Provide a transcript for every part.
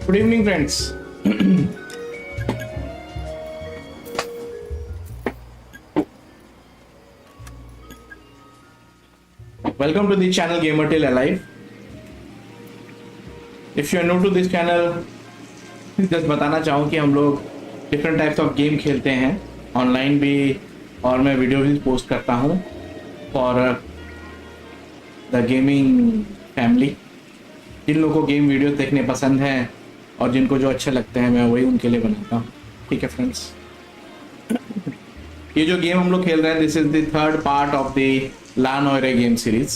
Good evening, friends. Welcome to the channel Gamer Till Alive. If you are new to this channel, just बताना चाहूँ कि हम लोग different types of game खेलते हैं online भी, और मैं वीडियो भी पोस्ट करता हूँ फॉर द गेमिंग फैमिली। जिन लोगों को गेम वीडियो देखने पसंद हैं और जिनको जो अच्छे लगते हैं, मैं वही उनके लिए बनाता हूँ। ठीक है फ्रेंड्स, ये जो गेम हम लोग खेल रहे हैं, this is the third part of the La Noire game series.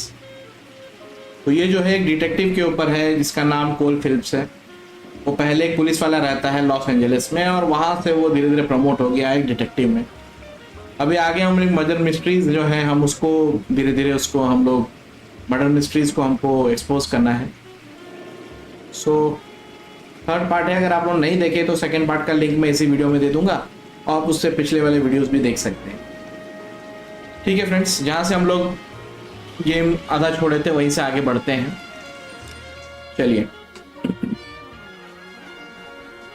तो ये जो है एक डिटेक्टिव के ऊपर है जिसका नाम कोल फिलिप्स है। वो पहले एक पुलिस वाला रहता है लॉस एंजलिस में, और वहाँ से वो धीरे धीरे प्रमोट हो गया एक डिटेक्टिव में। अभी आगे हम लोग मर्डर मिस्ट्रीज जो है, हम उसको धीरे धीरे उसको हम लोग मर्डर मिस्ट्रीज को हमको एक्सपोज करना है। सो थर्ड पार्ट है, अगर आप लोग नहीं देखे तो सेकेंड पार्ट का लिंक मैं इसी वीडियो में दे दूंगा, और आप उससे पिछले वाले वीडियोस भी देख सकते हैं। ठीक है फ्रेंड्स, जहाँ से हम लोग गेम आधा छोड़े थे वहीं से आगे बढ़ते हैं। चलिए,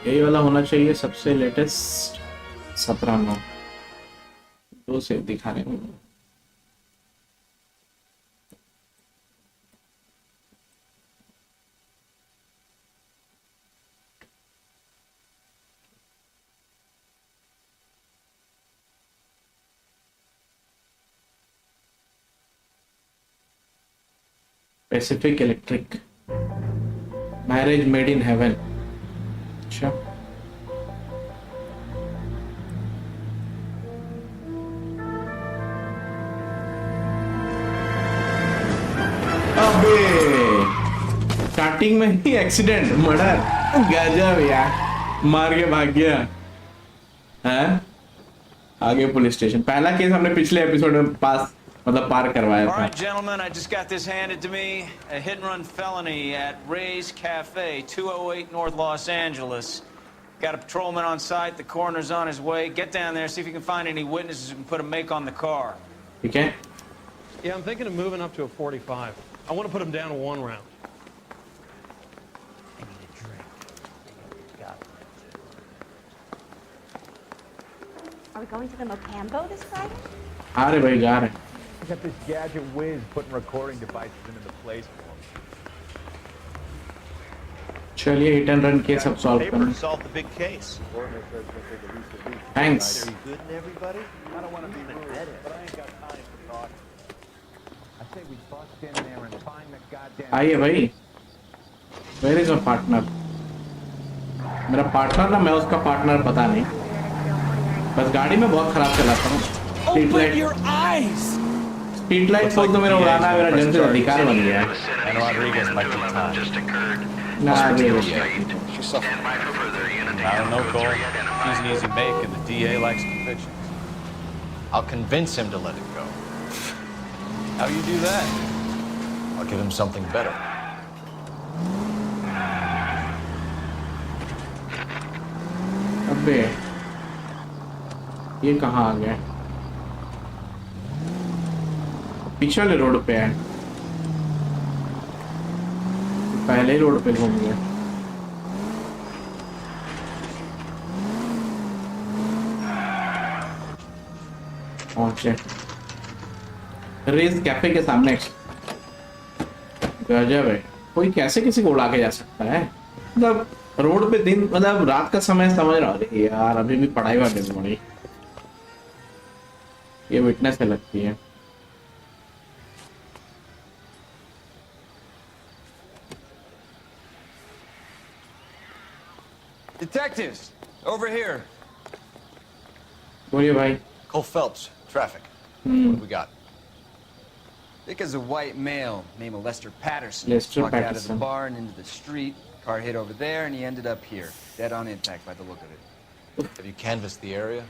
यही वाला होना चाहिए सबसे लेटेस्ट 17/9 दो से दिखा रहे हैं। Pacific electric, marriage made in heaven. अच्छा, अबे स्टार्टिंग में ही एक्सीडेंट, मर्डर, गजब यार, मार के भाग गया है। आगे पुलिस स्टेशन। पहला केस हमने पिछले एपिसोड में पार करवाया था। All right, gentlemen, I just got this handed to me. A hit and run felony at Ray's Cafe, 208 North Los Angeles. Got a patrolman on site. The coroner's on his way. Get down there, see if you can find any witnesses who can put a make on the car. Okay. Yeah, I'm thinking of moving up to a 45. I want to put him down to 1 round. I need a drink. Got it. Are we going to the Mocambo this Friday? अरे भाई जा रहे हैं। I got this gadget whiz putting recording devices into the place for him. चलिए hit and run case अब solve Paper करें। to solve the big case. Thanks. Are you good and everybody? I don't want to be rude, but I ain't got time for talking. I say we bust in there and find the goddamn. आइए भाई, where is my partner? मेरा partner ना, मैं उसका partner पता नहीं, बस गाड़ी में बहुत खराब चलाता हूँ। स्ट्रीट लाइट फोक तो मेरा उड़ाना मेरा जन्म से अधिकार बन गया है। And Rodriguez might be time. ना I don't know, Cole. He's an easy make, and the DA likes convictions. I'll convince him to let it go. How you do that? I'll give him something better. अबे ये कहाँ आ गया? पीछे वाले road पे है, पहले ही रोड पे घूम गया। पहुंचे रेस कैफे के सामने। गजब है, कोई कैसे किसी को उड़ा के जा सकता है? मतलब रोड पे दिन, मतलब रात का समय, समझ रहा हूँ यार, अभी भी पढ़ाई वाली पड़ी। ये विटनेस है लगती है। Detectives, over here. बोलिए भाई। Cole Phelps, traffic. What do we got? Vic is a white male named Lester Patterson. Lester Walked out of the Patterson. bar and into the street. Car hit over there, and he ended up here, dead on impact by the look of it. Have you canvassed the area?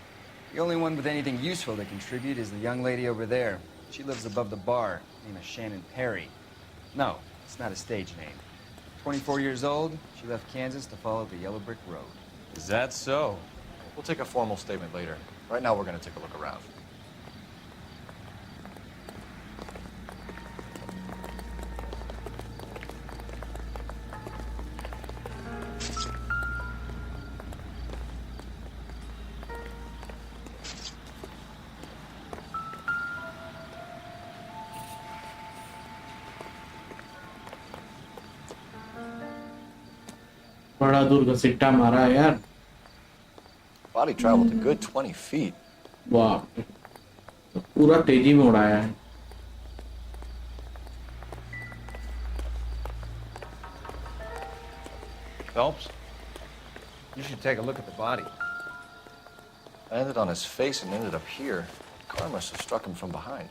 The only one with anything useful to contribute is the young lady over there. She lives above the bar, name is Shannon Perry. No, it's not a stage name. 24 years old, she left Kansas to follow the yellow brick road. Is that so? We'll take a formal statement later. Right now, we're going to take a look around. बड़ा दूर घसीटा मारा है यार। Body traveled a good 20 feet. वाह, तो पूरा तेजी में उड़ाया है। Phelps, you should take a look at the body. Landed on his face and ended up here. Car must have struck him from behind.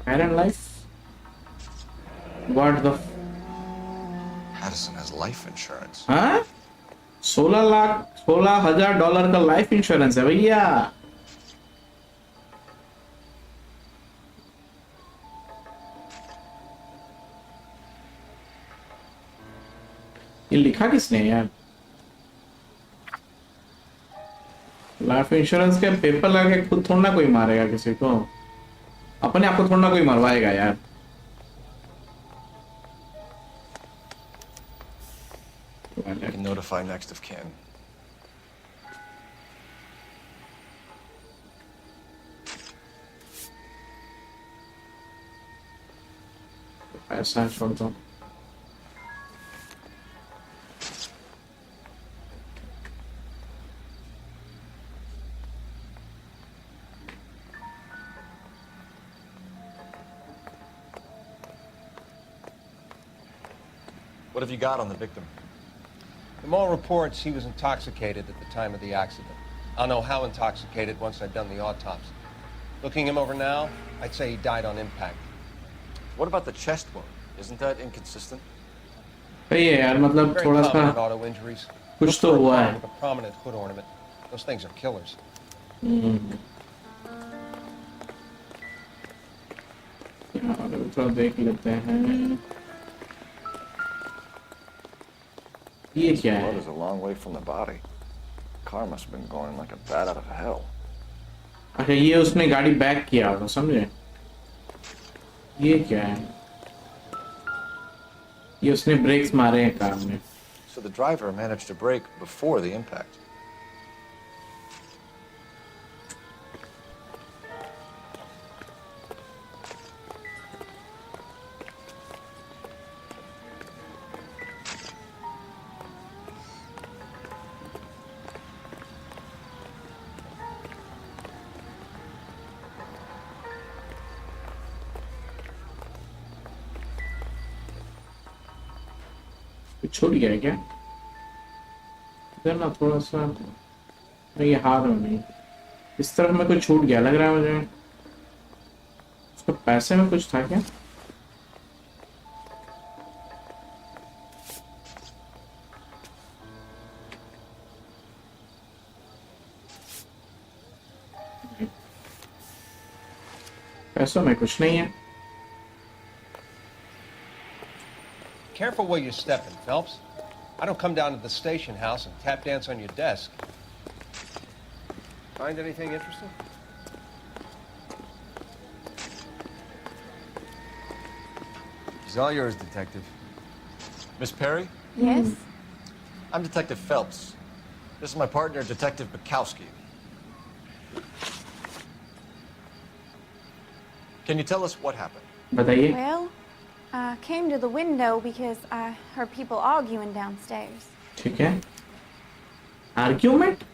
Iron life? What the? Addison has life insurance. हाँ? 16,00,000 dollar का life insurance है भैया। ये लिखा किसने यार? Life insurance के paper लगा के खुद थोड़ा ना कोई मारेगा किसी को, अपने आप को थोड़ा ना कोई मरवाएगा यार। You can notify next of kin. ऐसा छोड़ दो। What have you got on the victim? From all reports, he was intoxicated at the time of the accident. I'll know how intoxicated once I've done the autopsy. Looking him over now, I'd say he died on impact. What about the chest wound? Isn't that inconsistent? सही है यार, मतलब Very थोड़ा common in सा auto injuries. कुछ Look तो for a हुआ car है। with a prominent hood ornament. Those things are killers. यार थोड़ा देख लेते हैं। ये क्या Blood है? is a long way from the body. Car must have been going like a bat out of hell. अच्छा, ये उसने गाड़ी बैक किया होगा, समझे? ये क्या है? ये उसने ब्रेक्स मारे हैं कार में। So the driver managed to brake before the impact. कुछ छूट गया है क्या? इधर ना थोड़ा सा, नहीं ये हाथ में नहीं, इस तरफ में कुछ छूट गया लग रहा है मुझे। उसको पैसे में कुछ था क्या? पैसों में कुछ नहीं है। Careful where you're stepping, Phelps. I don't come down to the station house and tap dance on your desk. Find anything interesting? She's all yours, Detective. Miss Perry? Yes? I'm Detective Phelps. This is my partner, Detective Bukowski. Can you tell us what happened? बताइए। Well, I came to the window because I heard people arguing downstairs. ठीक है। Argument?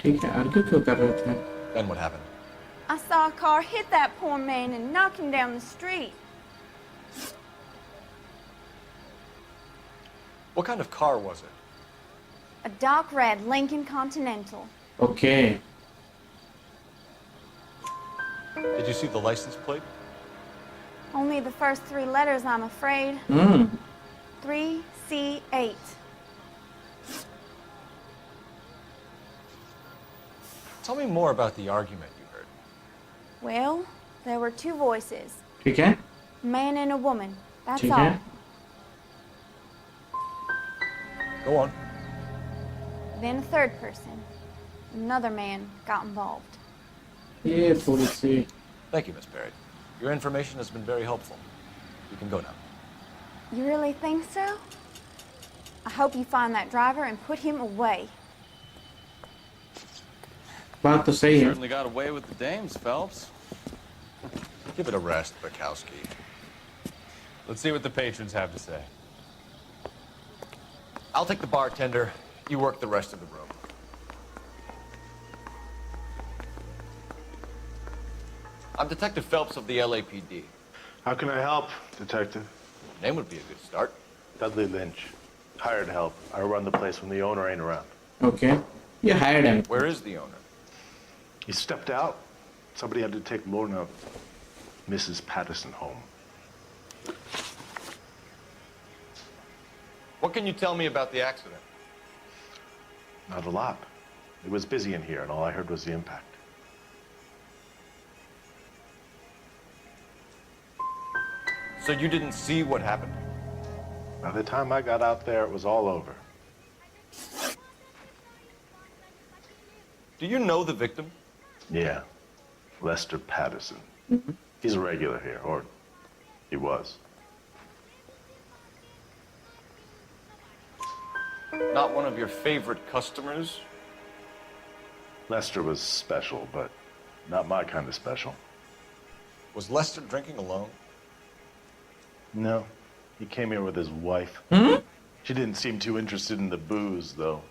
ठीक है, argue क्यों कर रहे थे? Then what happened? I saw a car hit that poor man and knock him down the street. What kind of car was it? A dark red Lincoln Continental. Okay. Did you see the license plate? Only the first three letters, I'm afraid. 3C8. Tell me more about the argument you heard. Well, there were two voices. ठीक है, A man and a woman. That's ठीक all. है। Go on. Then a third person. another man got involved. ये थोड़ी सी Thank you, Miss Perry. Your information has been very helpful. You can go now. You really think so? I hope you find that driver and put him away. बात तो सही है. Certainly got away with the dames, Phelps. Give it a rest, Bukowski. Let's see what the patrons have to say. I'll take the bartender. You work the rest of the room. I'm Detective Phelps of the LAPD. How can I help, Detective? Name would be a good start. Dudley Lynch. Hired help. I run the place when the owner ain't around. Okay. You hired him. Where is the owner? He stepped out. Somebody had to take Lorna, Mrs. Patterson, home. What can you tell me about the accident? Not a lot. It was busy in here, and all I heard was the impact. So you didn't see what happened? By the time I got out there, it was all over. Do you know the victim? Yeah. Lester Patterson. He's a regular here, or he was. Not one of your favorite customers? Lester was special, but not my kind of special. Was Lester drinking alone? No. He came here with his wife. She didn't seem too interested in the booze, though.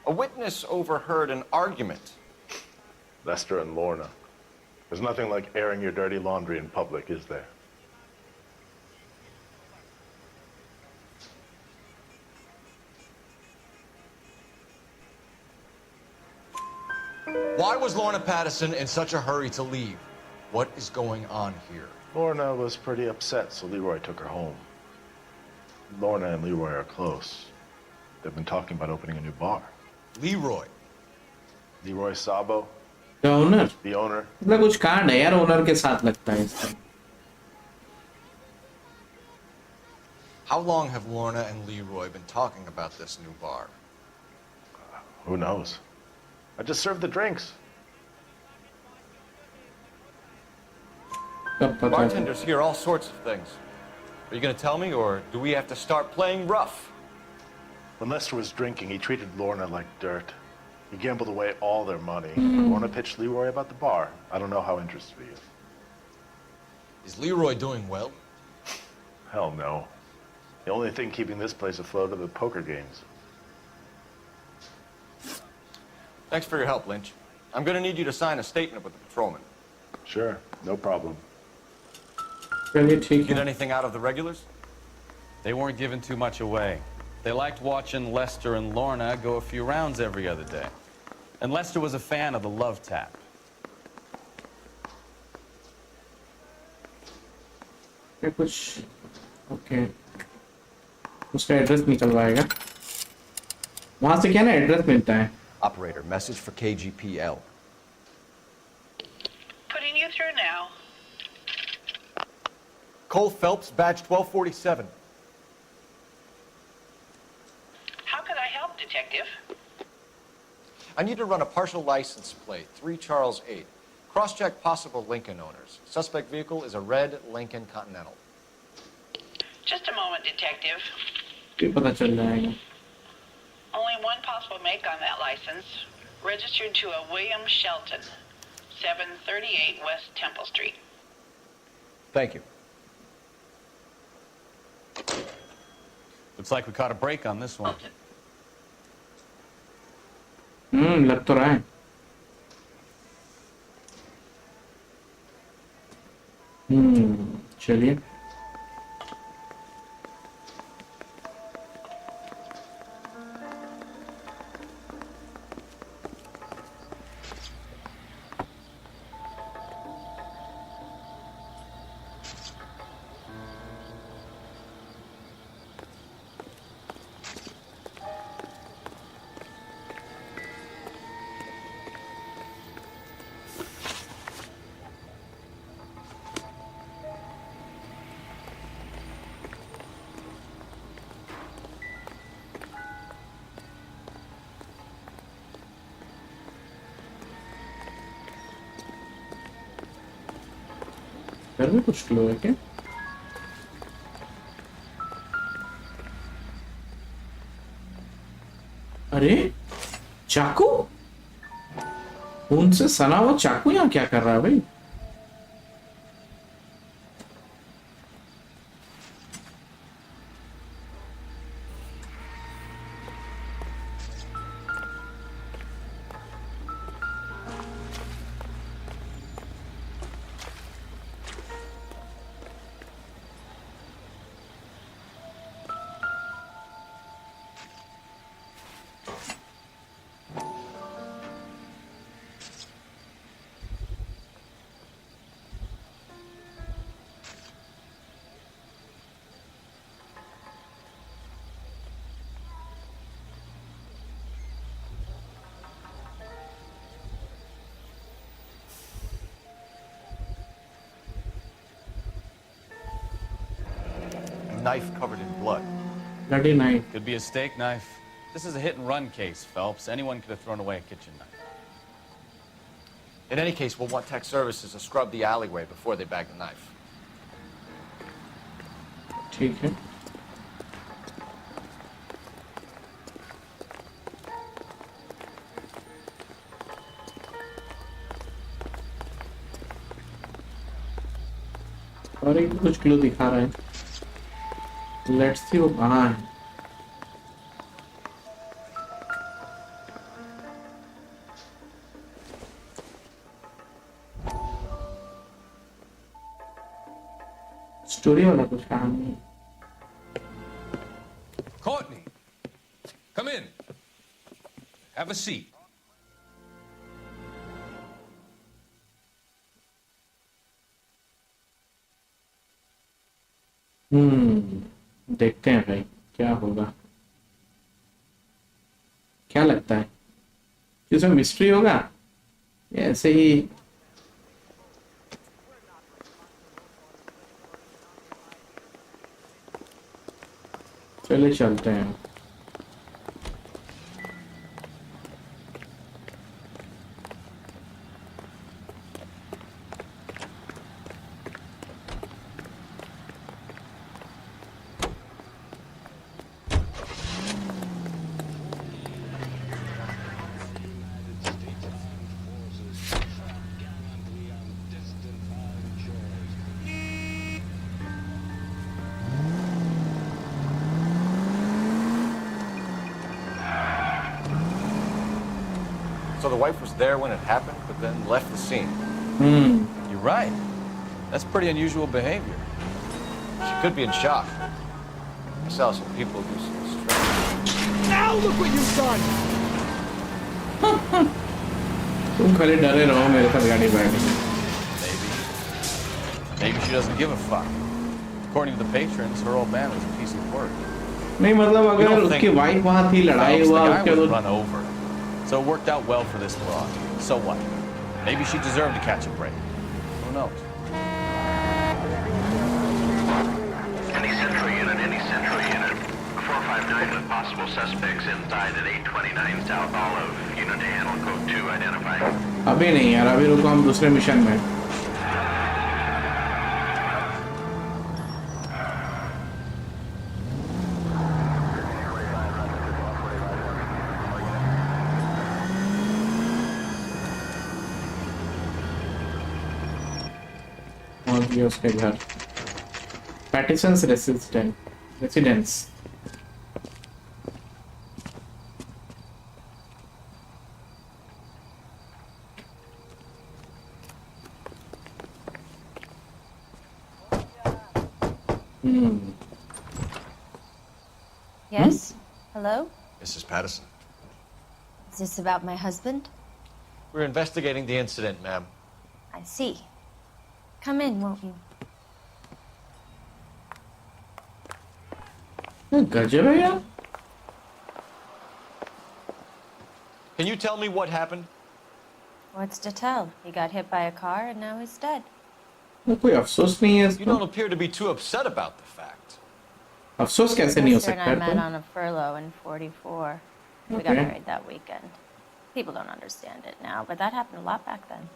A witness overheard an argument. Lester and Lorna. There's nothing like airing your dirty laundry in public, is there? Why was Lorna Patterson in such a hurry to leave? What is going on here? Lorna was pretty upset, so Leroy took her home. Lorna and Leroy are close. They've been talking about opening a new bar. Leroy. Leroy Sabo, The owner. the owner. मतलब कुछ कांड है यार owner के साथ लगता है इसका. How long have Lorna and Leroy been talking about this new bar? Who knows? I just served the drinks. कब पता चला? Bartenders hear all sorts of things. Are you going to tell me, or do we have to start playing rough? When Lester was drinking, he treated Lorna like dirt. He gambled away all their money. Lorna pitched Leroy about the bar. I don't know how interested he is. Is Leroy doing well? Hell no. The only thing keeping this place afloat are the poker games. Thanks for your help, Lynch. I'm going to need you to sign a statement with the patrolman. Sure, no problem. चलिए ठीक Get है. anything out of the regulars? They weren't giving too much away. They liked watching Lester and Lorna go a few rounds every other day. And Lester was a fan of the love tap. क्या कुछ okay उसका address निकलवाएगा. वहां से क्या ना address मिलता है. Operator, message for KGPL. Putting you through now. Cole Phelps, badge 1247. How could I help, Detective? I need to run a partial license plate, 3 Charles 8. Cross-check possible Lincoln owners. Suspect vehicle is a red Lincoln Continental. Just a moment, Detective. ये पता चल जाएगा. Only one possible make on that license. Registered to a William Shelton, 738 West Temple Street. Thank you. Looks like we caught a break on this one. लग तो रहा है. चलिए. इधर भी कुछ क्लू है क्या? अरे चाकू, खून से सना हुआ चाकू यहाँ क्या कर रहा है भाई? Knife covered in blood. Bloody knife. Could be a steak knife. This is a hit-and-run case, Phelps. Anyone could have thrown away a kitchen knife. In any case, we'll want tech services to scrub the alleyway before they bag the knife. ठीक है. और एक कुछ clue दिखा रहा है. Let's see वो कहाँ है. स्टोरी वाला कुछ कहानी. Courtney, come in. Have a seat. देखते हैं भाई क्या होगा. क्या लगता है इसमें मिस्ट्री होगा या ऐसे ही? चलिए चलते हैं. So the wife was there when it happened, but then left the scene. You're right. That's pretty unusual behavior. She could be in shock. I saw some people do some strange. Now look what you've done! तुम खाली डरे रहो मेरे साथ गाड़ी बैठ. Maybe she doesn't give a fuck. According to the patrons, her old man was a piece of work. नहीं मतलब अगर उसकी वाइफ वहाँ थी, लड़ाई हुआ, the guy उसके was बाद run over. So it worked out well for this broad. So what? Maybe she deserved to catch a break. Who knows? Any central unit. 459 with possible suspects inside at 829 South Olive. Unit to handle code 2 identified. अभी नहीं यार, अभी रुको, हम दूसरे mission में. उसके घर. पैटिसंस residence. Yes? Hello? Mrs. Patterson. Is this about my husband? We're investigating the incident, ma'am. I see. Come in, won't you? गजब है यार. Can you tell me what happened? What's to tell? He got hit by a car and now he's dead. कोई अफसोस नहीं है You don't appear to be too upset about the fact. अफसोस कैसे नहीं हो Sister सकता and I met है? on a furlough in 44. We got Okay. married that weekend. People don't understand it now, but that happened a lot back then.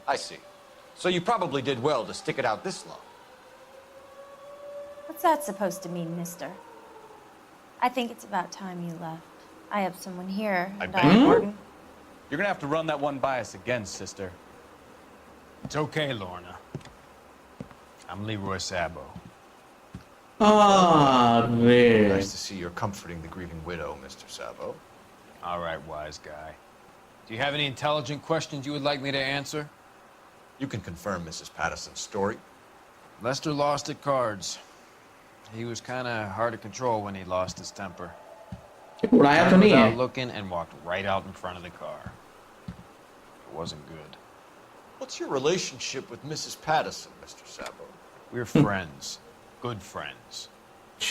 I see. So you probably did well to stick it out this long. What's that supposed to mean, mister? I think it's about time you left. I have someone here. I and beg your pardon? You're gonna have to run that one by us again, sister. It's okay, Lorna. I'm Leroy Sabo. Nice to see you're comforting the grieving widow, Mr. Sabo. All right, wise guy. Do you have any intelligent questions you would like me to answer? You can confirm Mrs. Patterson's story. Lester lost at cards. He was kind of hard to control when he lost his temper. उड़ाया तो Turned नहीं है. without looking and walked right out in front of the car. It wasn't good. What's your relationship with Mrs. Patterson, Mr. Sabo? We're friends. Good friends.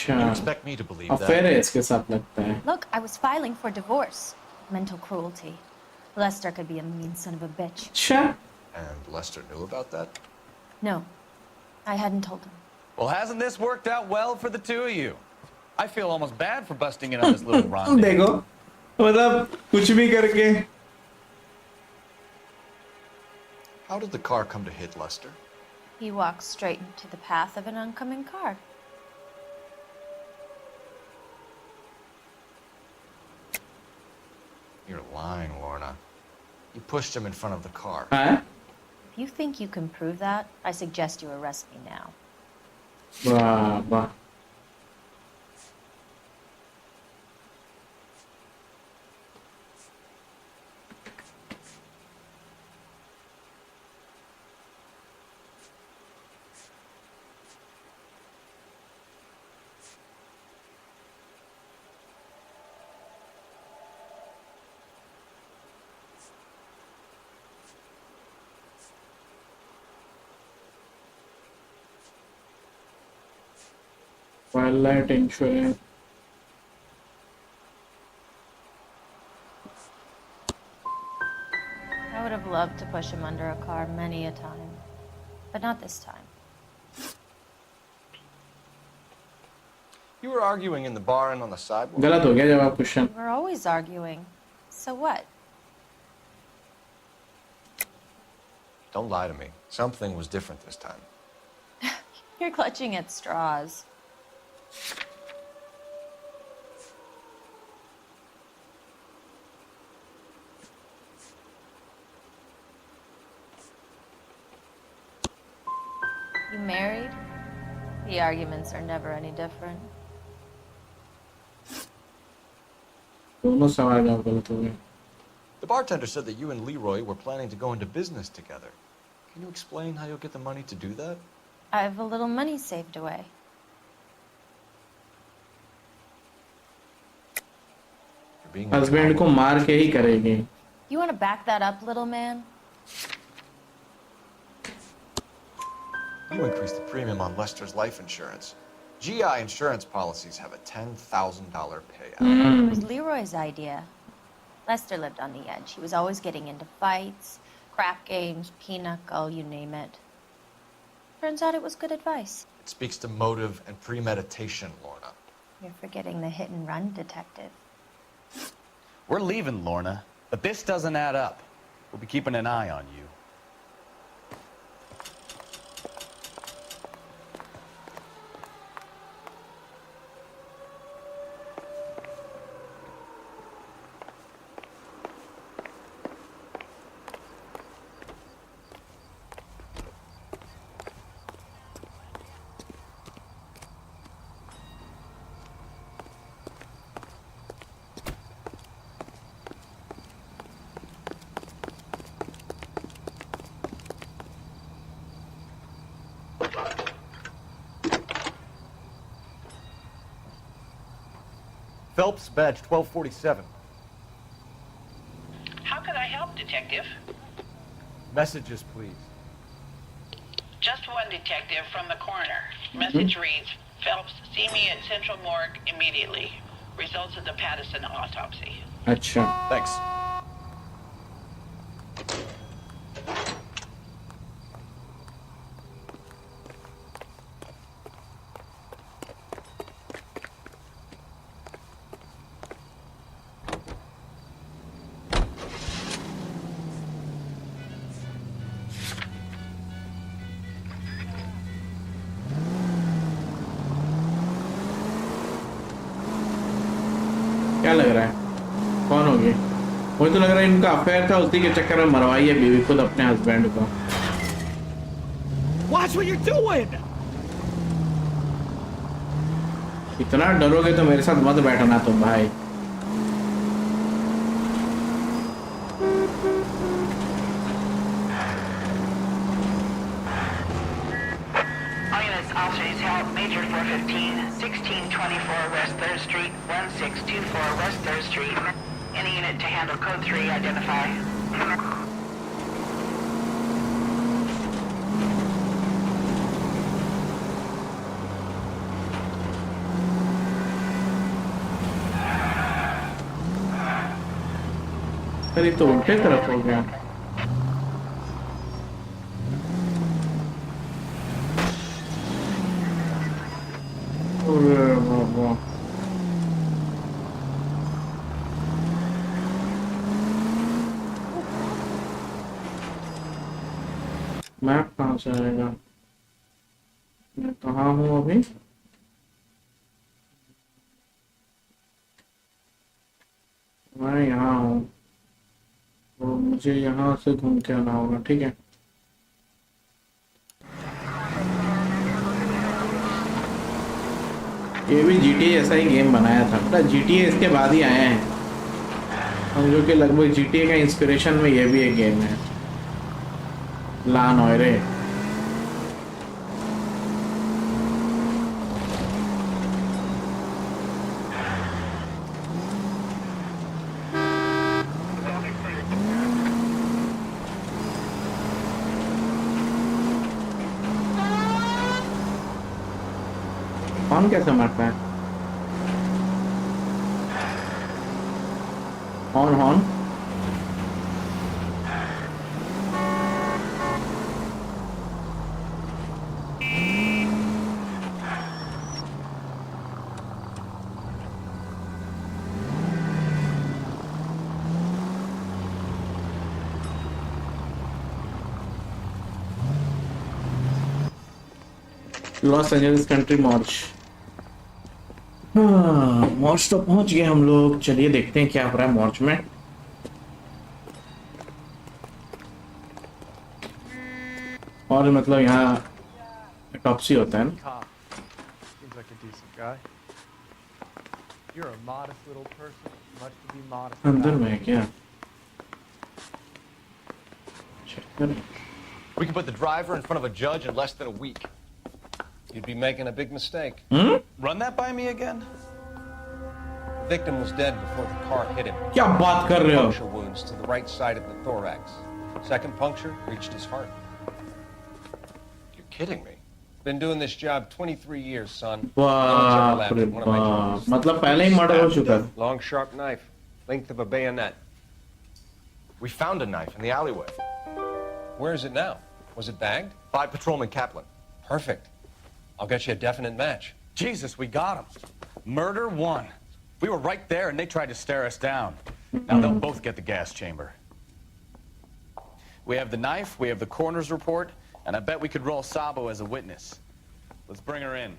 You expect me to believe affair है that? इसके साथ लगता है. Look, I was filing for divorce. Mental cruelty. Lester could be a mean son of a bitch. अच्छा. And Lester knew about that? No, I hadn't told him. Well, hasn't this worked out well for the two of you? I feel almost bad for busting in on this little rendezvous. देखो, मतलब कुछ भी करके. How did the car come to hit Lester? He walked straight into the path of an oncoming car. You're lying, Lorna. You pushed him in front of the car. हाँ? If you think you can prove that, I suggest you arrest me now. वाह वाह. Wildlife insurance. I would have loved to push him under a car many a time, but not this time. You were arguing in the bar and on the sidewalk. गलत हो गया जवाब question. We're always arguing. So what? Don't lie to me. Something was different this time. You're clutching at straws. You married? The arguments are never any different. दोनों सवाल जवाब गलत हो गए. The bartender said that you and Leroy were planning to go into business together. Can you explain how you'll get the money to do that? I have a little money saved away. You're being husband को मार के ही करेगी. You want to back that up, little man? You increased the premium on Lester's life insurance. GI insurance policies have a $10,000 payout. It was Leroy's idea. Lester lived on the edge. He was always getting into fights, crap games, pinochle, you name it. Turns out it was good advice. It speaks to motive and premeditation, Lorna. You're forgetting the hit and run detective. We're leaving, Lorna, but this doesn't add up. We'll be keeping an eye on you. Phelps, badge 1247. How can I help, Detective? Messages, please. Just one detective from the coroner. Message reads, Phelps, see me at Central Morgue immediately. Results of the Patterson autopsy. अच्छा. Thanks. क्या लग रहा है कौन होगी? मुझे तो लग रहा है इनका अफेयर था, उसी के चक्कर में मरवाई है बीवी खुद अपने हस्बैंड को। Watch what you're doing! इतना डरोगे तो मेरे साथ मत बैठना तुम भाई। Officers help Major 415, 1624 West 3rd Street, 1624 West 3rd Street. Any unit to handle code 3, identify. अरे तो उल्टे तरफ हो गया। मैप कहाँ से आएगा? मैं कहाँ हूँ अभी? मैं यहाँ हूँ, तो मुझे यहाँ से घूम के आना होगा। ठीक है, ये भी GTA जैसा ही गेम बनाया था, पता GTA इसके बाद ही आए हैं, समझो कि लगभग GTA का इंस्पिरेशन में ये भी एक गेम है, ला नॉयरे। कौन कैसे मरता है? Horn horn Los Angeles country march. March तो पहुंच गए हम लोग। चलिए देखते हैं क्या हो रहा है मार्च में। और मतलब यहाँ ऑटोप्सी होता है ना। Seems like a decent guy. You're a modest little person, much to be modest. अंदर में है क्या? चेक करें। We can put the driver in front of a judge in less than a week. You'd be making a big mistake. Run that by me again? The victim was dead before the car hit him. क्या बात कर रहे हो? Puncture wounds to the right side of the thorax. Second puncture reached his heart. You're kidding me. Been doing this job 23 years, son. बाप रे बाप, मतलब पहले ही मर्डर हो चुका है। Long sharp knife, length of a bayonet. We found a knife in the alleyway. Where is it now? Was it bagged? 5 Patrolman Kaplan. Perfect. I'll get you a definite match. Jesus, we got him. Murder 1. We were right there and they tried to stare us down. Now they'll both get the gas chamber. We have the knife, we have the coroner's report, and I bet we could roll Sabo as a witness. Let's bring her in.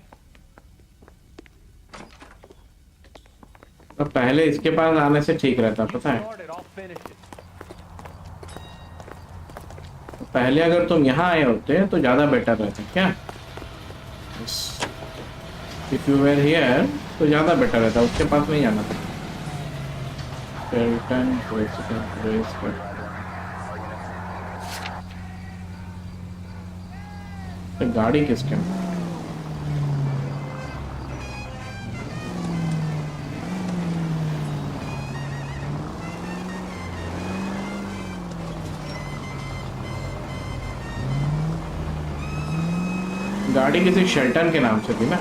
तो पहले इसके पास आने से ठीक रहता, पता है? पहले अगर तुम यहाँ आए होते तो ज़्यादा बेटर रहता क्या? If you were here तो ज़्यादा बेटर रहता, उसके पास नहीं जाना था। गाड़ी किसके? गाड़ी किसी शेल्टन के नाम से थी ना।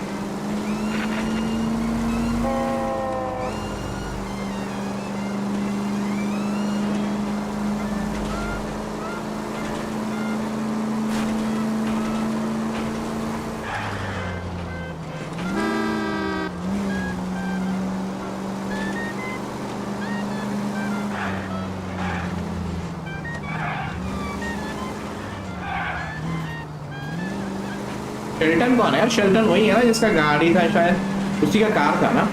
शेल्टन कौन है यार? शेल्टन वही है ना जिसका गाड़ी था, शायद उसी का कार था ना।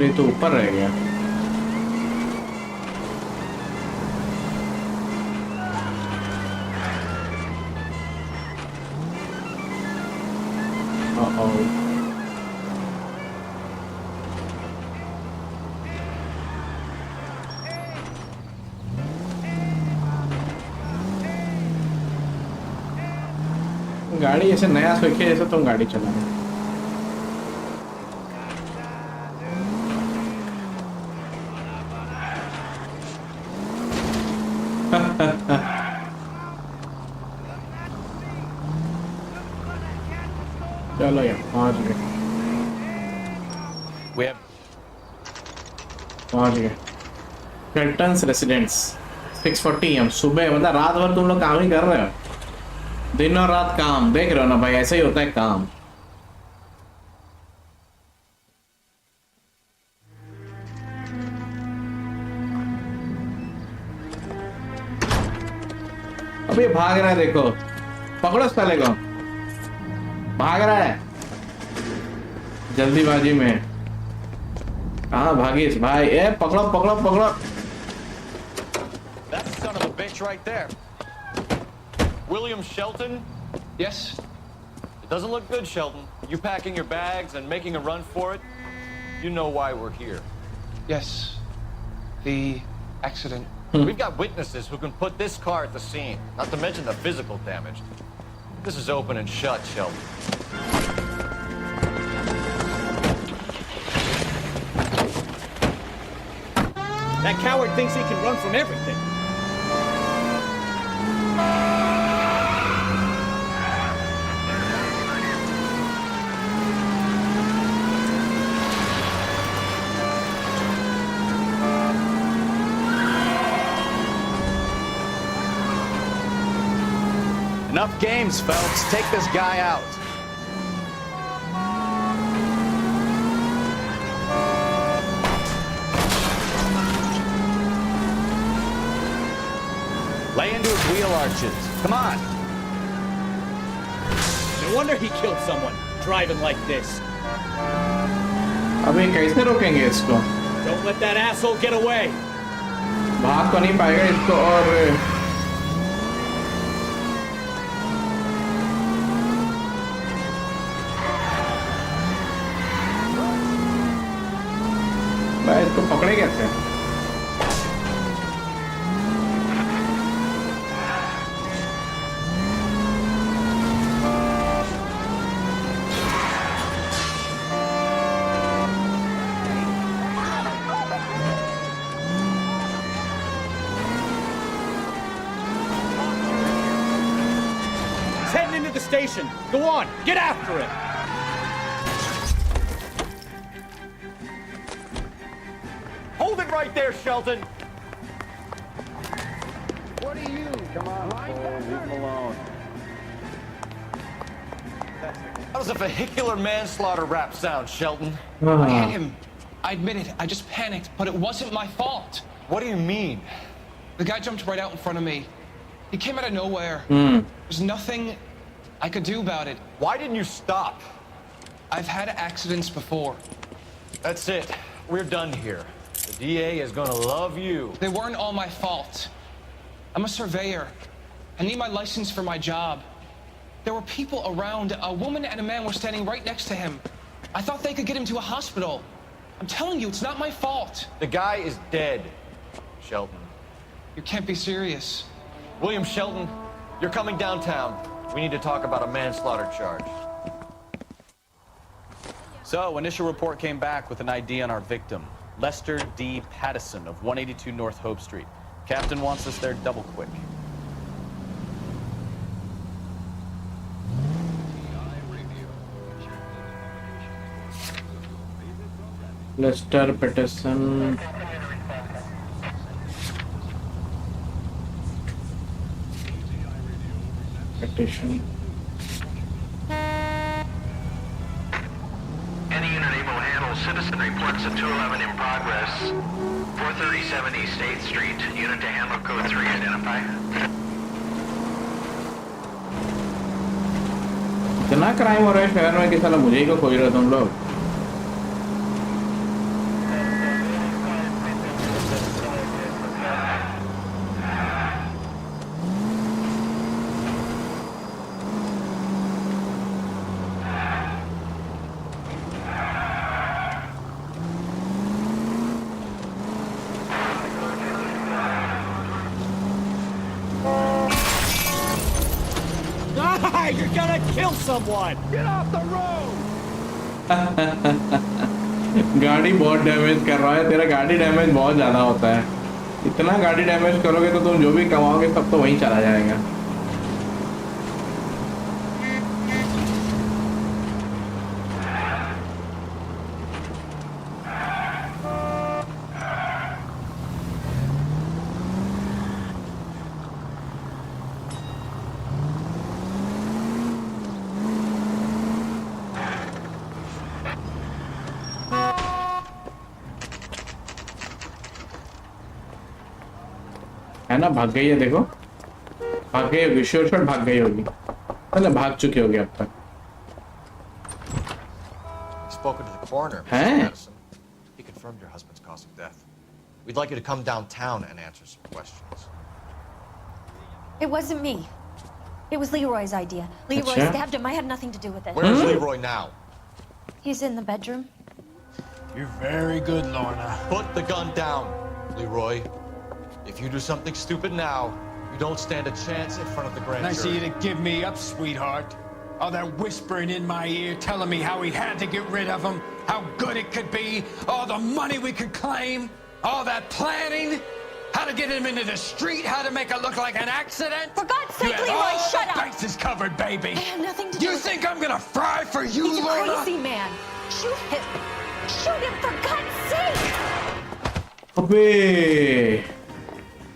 अरे तो ऊपर रह गया। गाड़ी ऐसे नया सोचे जैसे तुम गाड़ी चला रहे। चलो यार पहुंच गए। पहुंच गए कर्टन्स रेसिडेंट्स 6:40 AM सुबह, मतलब रात भर तुम लोग काम ही कर रहे हो, दिन और रात काम। देख रहे हो ना भाई, ऐसे ही होता है काम। अभी भाग रहा है, देखो पकड़ो साले को, भाग रहा है जल्दीबाजी में। कहाँ भागीस भाई? ए पकड़ो पकड़ो पकड़ो। That son of a bitch right there. William Shelton? Yes? It doesn't look good, Shelton. You packing your bags and making a run for it? You know why we're here. Yes. The accident. We've got witnesses who can put this car at the scene, not to mention the physical damage. This is open and shut, Shelton. That coward thinks he can run from everything. Enough games, Phelps. Take this guy out. Lay into his wheel arches. Come on. No wonder he killed someone, driving like this. अबे कैसे रोकेंगे इसको? Don't let that asshole get away. भाग तो नहीं पाएगा इसको। और भाई इसको पकड़े कैसे? He's heading into the station. Go on, get after him. Hold it right there, Shelton. What are you? Come on, leave him alone. How does a vehicular manslaughter rap sound, Shelton? I hit him. I admit it. I just panicked, but it wasn't my fault. What do you mean? The guy jumped right out in front of me. He came out of nowhere. There's nothing I could do about it. Why didn't you stop? I've had accidents before. That's it. We're done here. The DA is gonna love you. They weren't all my fault. I'm a surveyor. I need my license for my job. There were people around. A woman and a man were standing right next to him. I thought they could get him to a hospital. I'm telling you, it's not my fault. The guy is dead, Shelton. You can't be serious. William Shelton, you're coming downtown. We need to talk about a manslaughter charge. So, initial report came back with an ID on our victim, Lester D. Pattison of 182 North Hope Street. Captain wants us there double quick. Lester Pattison. Petition. Any unit able to handle citizen reports at 211 in progress. 437 East 8th Street. Unit to handle code 3 identify. इतना crime हो रहा है शहर में कि साला मुझे ही को खोज रहे हो तुम लोग। you're gonna kill someone! Get off the road! गाड़ी बहुत डैमेज कर रहा है, तेरा गाड़ी डैमेज बहुत ज्यादा होता है। इतना गाड़ी डैमेज करोगे तो तुम जो भी कमाओगे सब तो वहीं चला जाएगा। है ना, भाग गई है, देखो भाग गई होगी, श्योर शॉट भाग गई होगी, मतलब भाग चुकी होगी अब तक। Spoken to the coroner, Mr. Hey. Madison. He confirmed your husband's cause of death. We'd like you to come downtown and answer some questions. It wasn't me. It was Leroy's idea. Leroy Achha. stabbed him. I had nothing to do with it. Where's Leroy now? He's in the bedroom. You're very good, Lorna. Put the gun down, Leroy. If you do something stupid now, you don't stand a chance in front of the grand Nice of jury. you to give me up, sweetheart. All that whispering in my ear, telling me how we had to get rid of him, how good it could be, all the money we could claim, all that planning, how to get him into the street, how to make it look like an accident. For God's You sake, had Leroy, all shut the up! bases covered, baby. I have nothing to do You with think it. I'm gonna fry for you, He's a Lorna? crazy man. Shoot him. Shoot him, for God's sake! अबे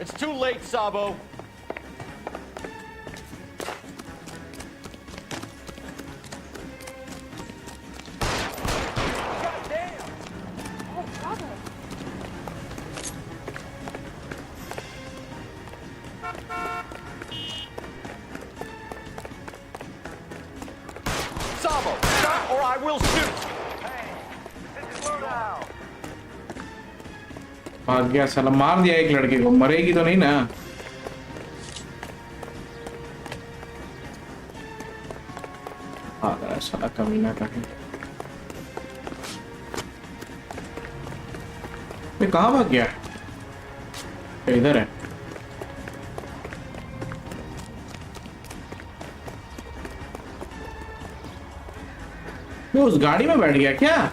It's too late, Sabo. Sabo, stop or I will shoot. भाग गया साला, मार दिया एक लड़के को, मरेगी तो नहीं ना। भाग रहा है साला कमीना कहीं। ये कहाँ भाग गया? ये इधर है। ये उस गाड़ी में बैठ गया क्या?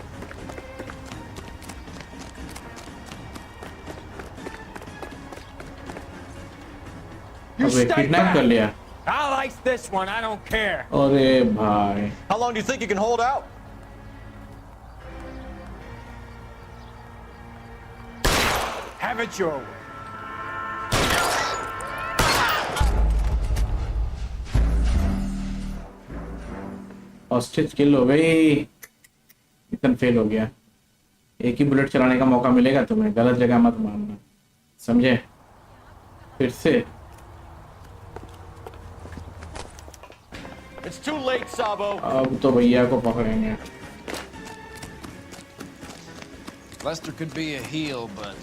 You अबे stay किडनैप back. कर लिया। I'll ice this one, I don't care. अरे भाई, How long do you think you can hold out? Have it your way. Ostrich kill हो गई, मिशन फेल हो गया। एक ही बुलेट चलाने का मौका मिलेगा तुम्हें, गलत जगह मत मारना, समझे? फिर से It's too late, Sabo. अब तो भैया को पकड़ेंगे। Lester could be a heel, but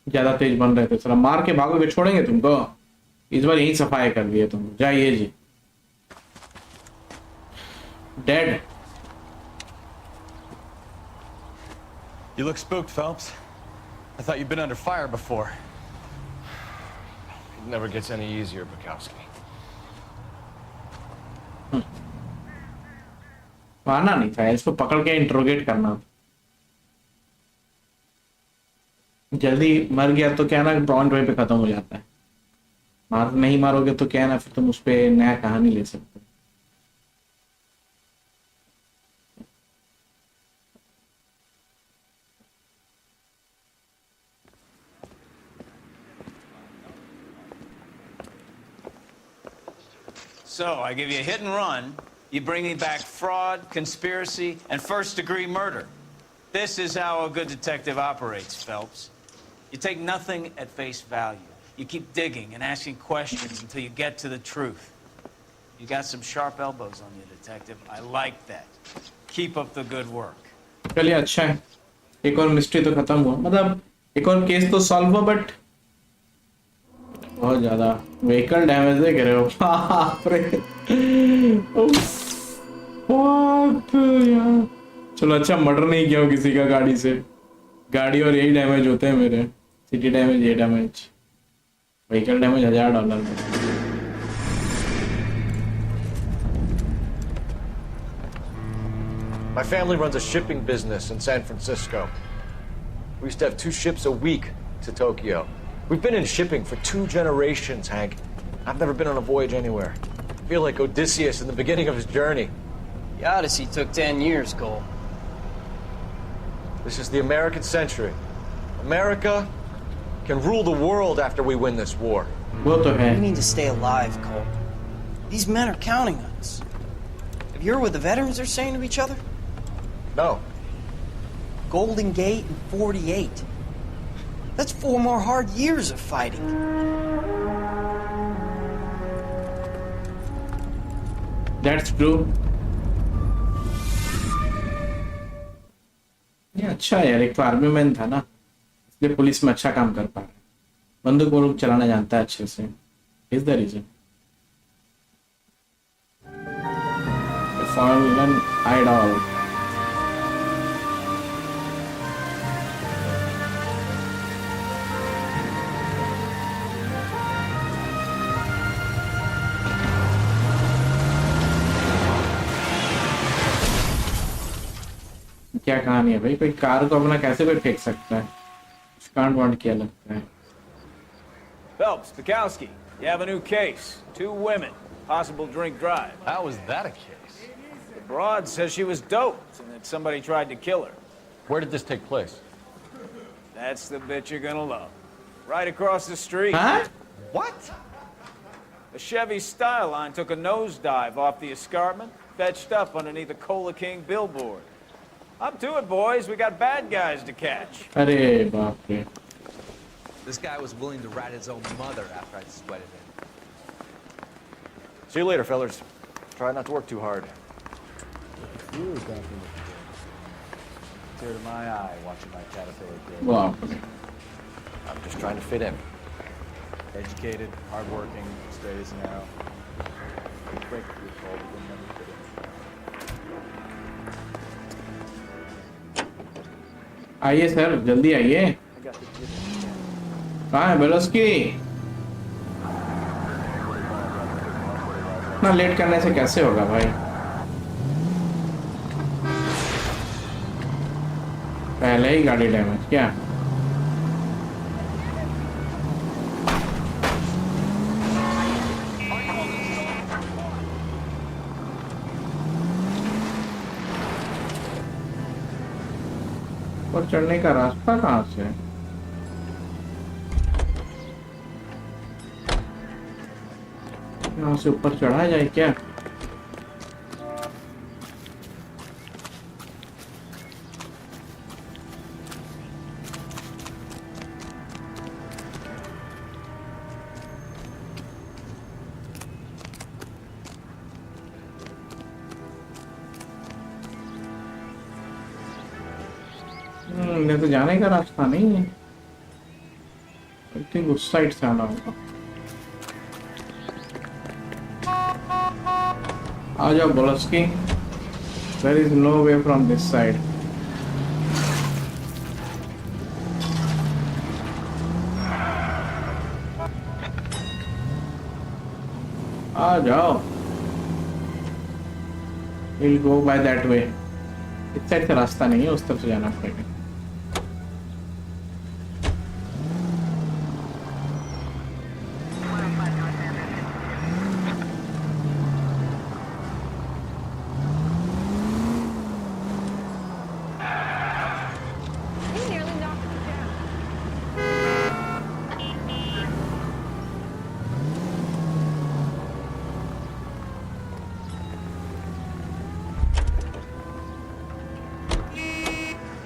ज्यादा तेज बन रहे थे, साला मार के भागोगे, छोड़ेंगे तुमको? इस बार यही सफाई कर दिए तुम, जाइए जी। Dead. You look spooked, Phelps. I thought you'd been under fire before. It never gets any easier, Bukowski. मारना नहीं था, इसको पकड़ के इंट्रोगेट करना था। जल्दी मर गया तो क्या ना, पॉइंट वहीं पे खत्म हो जाता है। नहीं मारोगे तो क्या ना, फिर तुम उस पे नया कहानी ले सकते हो। So, I give you a hit and run, you bring me back fraud, conspiracy, and first-degree murder. This is how a good detective operates, Phelps. You take nothing at face value. You keep digging and asking questions until you get to the truth. You got some sharp elbows on you, detective. I like that. Keep up the good work. चलिए अच्छा है, एक और mystery तो खत्म हुआ, मतलब एक और केस तो सॉल्व हुआ, बट बहुत ज्यादा व्हीकल डैमेज देख रहे हो। बाप रे, यार चलो अच्छा मर्डर नहीं किया हो किसी का गाड़ी से। गाड़ी और यही डैमेज होते हैं मेरे, सिटी डैमेज, ये डैमेज। व्हीकल डैमेज $1000 में। My family runs a shipping business in San Francisco. We used to have 2 ships a week to Tokyo. We've been in shipping for 2 generations, Hank. I've never been on a voyage anywhere. I feel like Odysseus in the beginning of his journey. The Odyssey took 10 years, Cole. This is the American century. America can rule the world after we win this war. वो तो है। We need to stay alive, Cole. These men are counting on us. Have you heard what the veterans are saying to each other? No. Golden Gate and 48. That's 4 more hard years of fighting. That's true. ये अच्छा है यार, एक तो army man था ना, इसलिए police में अच्छा काम कर पा रहा है, बंदूक वंदूक चलाना जानता है अच्छे से। Is the reason fallen idol। क्या कहानी है भाई, कोई कार को अपना कैसे कोई फेंक सकता है? कांड वांड किया लगता है। Phelps, Bukowski, you have a new case. 2 women, possible drink drive. How is that a case? The broad says she was doped and that somebody tried to kill her. Where did this take place? That's the bit you're gonna love. Right across the street. Huh? What? The Chevy Styline took a nosedive off the escarpment, fetched up underneath a Cola King billboard. Up to it, boys. We got bad guys to catch. अरे बाप रे। This guy was willing to rat his own mother after I sweated him. See you later, fellas. Try not to work too hard. You definitely tear to my eye watching my caterpillar grow. Wow. I'm just trying to fit in. Educated, hardworking, straight as an arrow. Quick, you're cold, but never fit in. आइए sir, जल्दी आइए। कहाँ है बेलोस्की? इतना late करने से कैसे होगा भाई? पहले ही गाड़ी डैमेज क्या? और चढ़ने का रास्ता कहाँ से है? यहाँ से ऊपर चढ़ा जाए क्या? इधर तो जाने का रास्ता नहीं है। आई थिंक उस साइड से आना होगा। आ जाओ बोलस्की। There is no way from this side. आ जाओ। We'll go by that way. इस साइड से रास्ता नहीं है, उस तरफ से जाना पड़ेगा।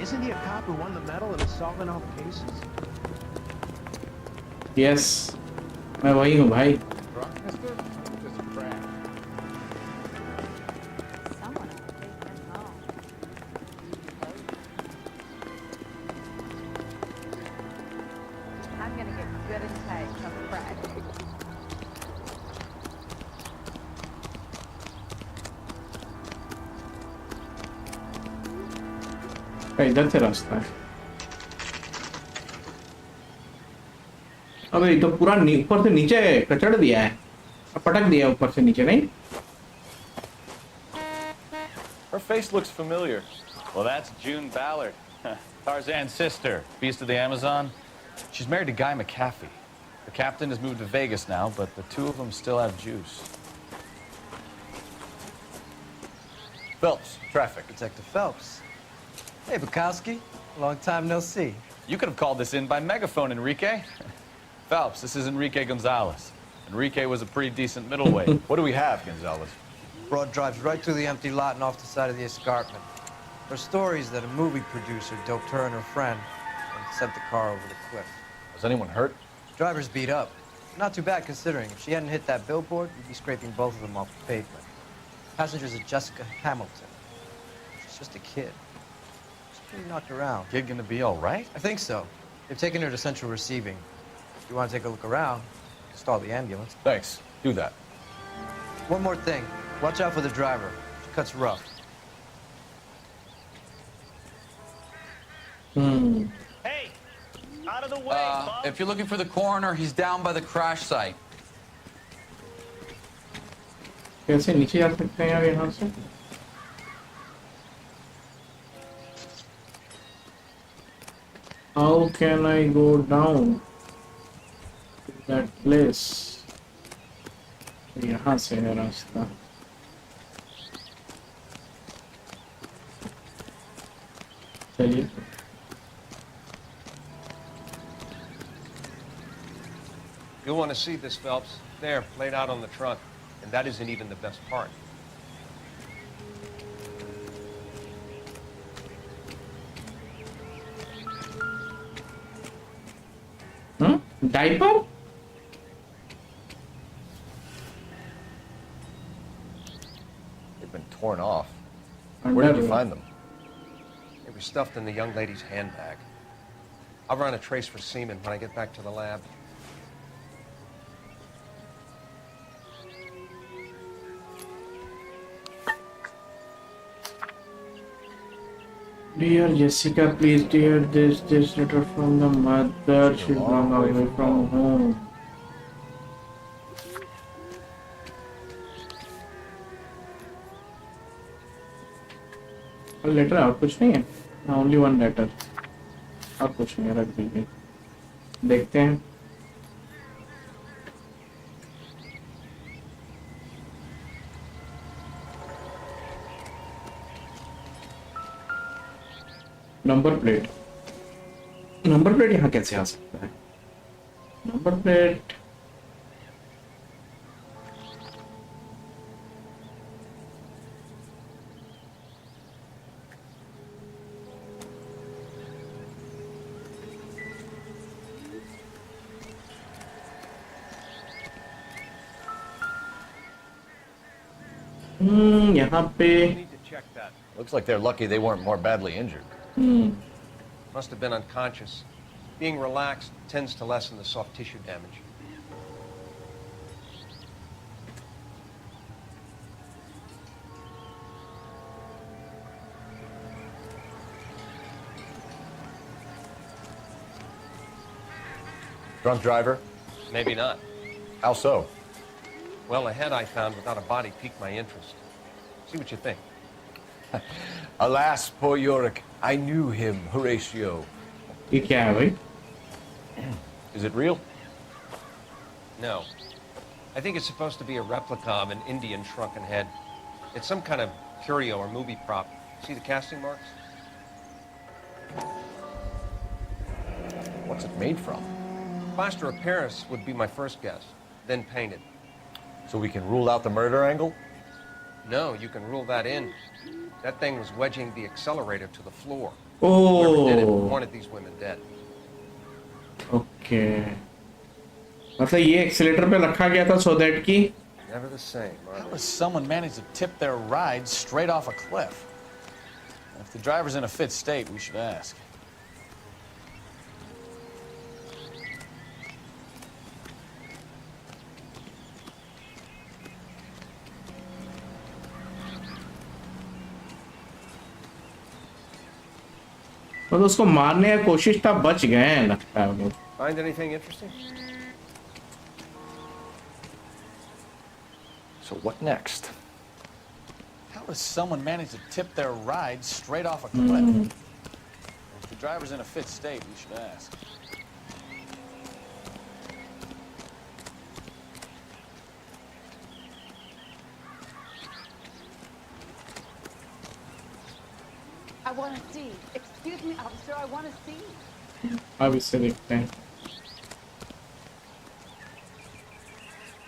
Isn't he a cop who won the medal and is solving all the cases? Yes, मैं वही हूँ भाई। I'm gonna get good and tight on Friday. इधर से रास्ता है। अबे ये तो पूरा ऊपर से नीचे कचड़ दिया है, पटक दिया ऊपर से नीचे, नहीं? Her face looks familiar. Well, that's June Ballard, Tarzan's sister, Beast of the Amazon. She's married to Guy McCaffey. The captain has moved to Vegas now, but the two of them still have juice. Phelps, traffic. Detective Phelps. Hey, Bukowski. Long time no see. You could have called this in by megaphone, Enrique. Phelps, this is Enrique Gonzalez. Enrique was a pretty decent middleweight. What do we have, Gonzalez? Broad drives right through the empty lot and off the side of the escarpment. Her story is that a movie producer doped her and her friend and sent the car over the cliff. Was anyone hurt? Driver's beat up. Not too bad considering. If she hadn't hit that billboard, we'd be scraping both of them off the pavement. Passenger's is Jessica Hamilton. She's just a kid. She's pretty knocked around. Kid gonna be all right? I think so. They've taken her to central receiving. If you want to take a look around, stall the ambulance. Thanks. Do that. One more thing. Watch out for the driver. She cuts rough. Hey, out of the way, Bob. If you're looking for the coroner, he's down by the crash site. कैसे नीचे जा सकते हैं यार यहाँ से? How can I go down to that place? यहाँ से है रास्ता. चलिए. You'll want to see this, Phelps. There, laid out on the trunk. And that isn't even the best part. Diaper? They've been torn off. Where did you find them? They were stuffed in the young lady's handbag. I'll run a trace for semen when I get back to the lab. Dear Jessica, please dear this letter from the mother. She's long away from home. Letter और कुछ नहीं है, only one letter, और कुछ नहीं, रख दीजिए. देखते हैं. नंबर प्लेट यहाँ कैसे आ सकता है? नंबर प्लेट यहाँ पे. Looks like they're lucky they weren't more badly injured. Must have been unconscious. Being relaxed tends to lessen the soft tissue damage. Drunk driver? Maybe not. How so? Well, a head I found without a body piqued my interest. See what you think. Alas, poor Yorick. I knew him, Horatio. ये क्या है भाई? Is it real? No. I think it's supposed to be a replica of an Indian shrunken head. It's some kind of curio or movie prop. See the casting marks? What's it made from? Plaster of Paris would be my first guess, then painted. So we can rule out the murder angle? No, you can rule that in. That thing was wedging the accelerator to the floor. Oh. Whoever did it wanted these women dead. Okay. मतलब ये accelerator पे रखा गया था so that कि. Never the same. How does someone manage to tip their ride straight off a cliff? If the driver's in a fit state, we should ask. तो उसको मारने की कोशिश था, बच गए हैं लगता है वो. Find anything interesting? So what next? How does someone manage to tip their ride straight off a cliff? If the driver's in a fit state, we should ask. I want to see. Excuse me, officer, I want to see. अभी से देखते हैं.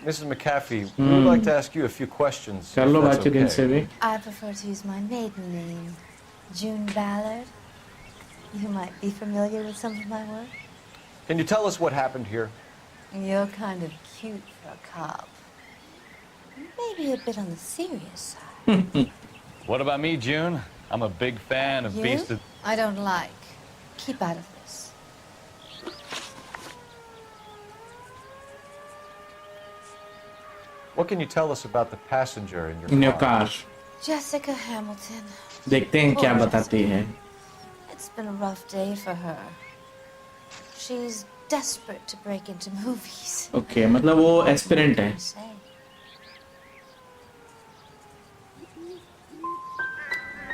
Mrs. McAfee, we would like to ask you a few questions. कर लो if that's बातचीत इनसे okay. भी. I prefer to use my maiden name, June Ballard. You might be familiar with some of my work. Can you tell us what happened here? You're kind of cute for a cop. Maybe a bit on the serious side. What about me, June? I'm a big fan of You? Beast of... I don't like. Keep out of this. What can you tell us about the passenger in your In your car? car. Jessica Hamilton. देखते हैं क्या Poor बताती है. It's been a rough day for her. She's desperate to break into movies. Okay, मतलब वो aspirant है. Say.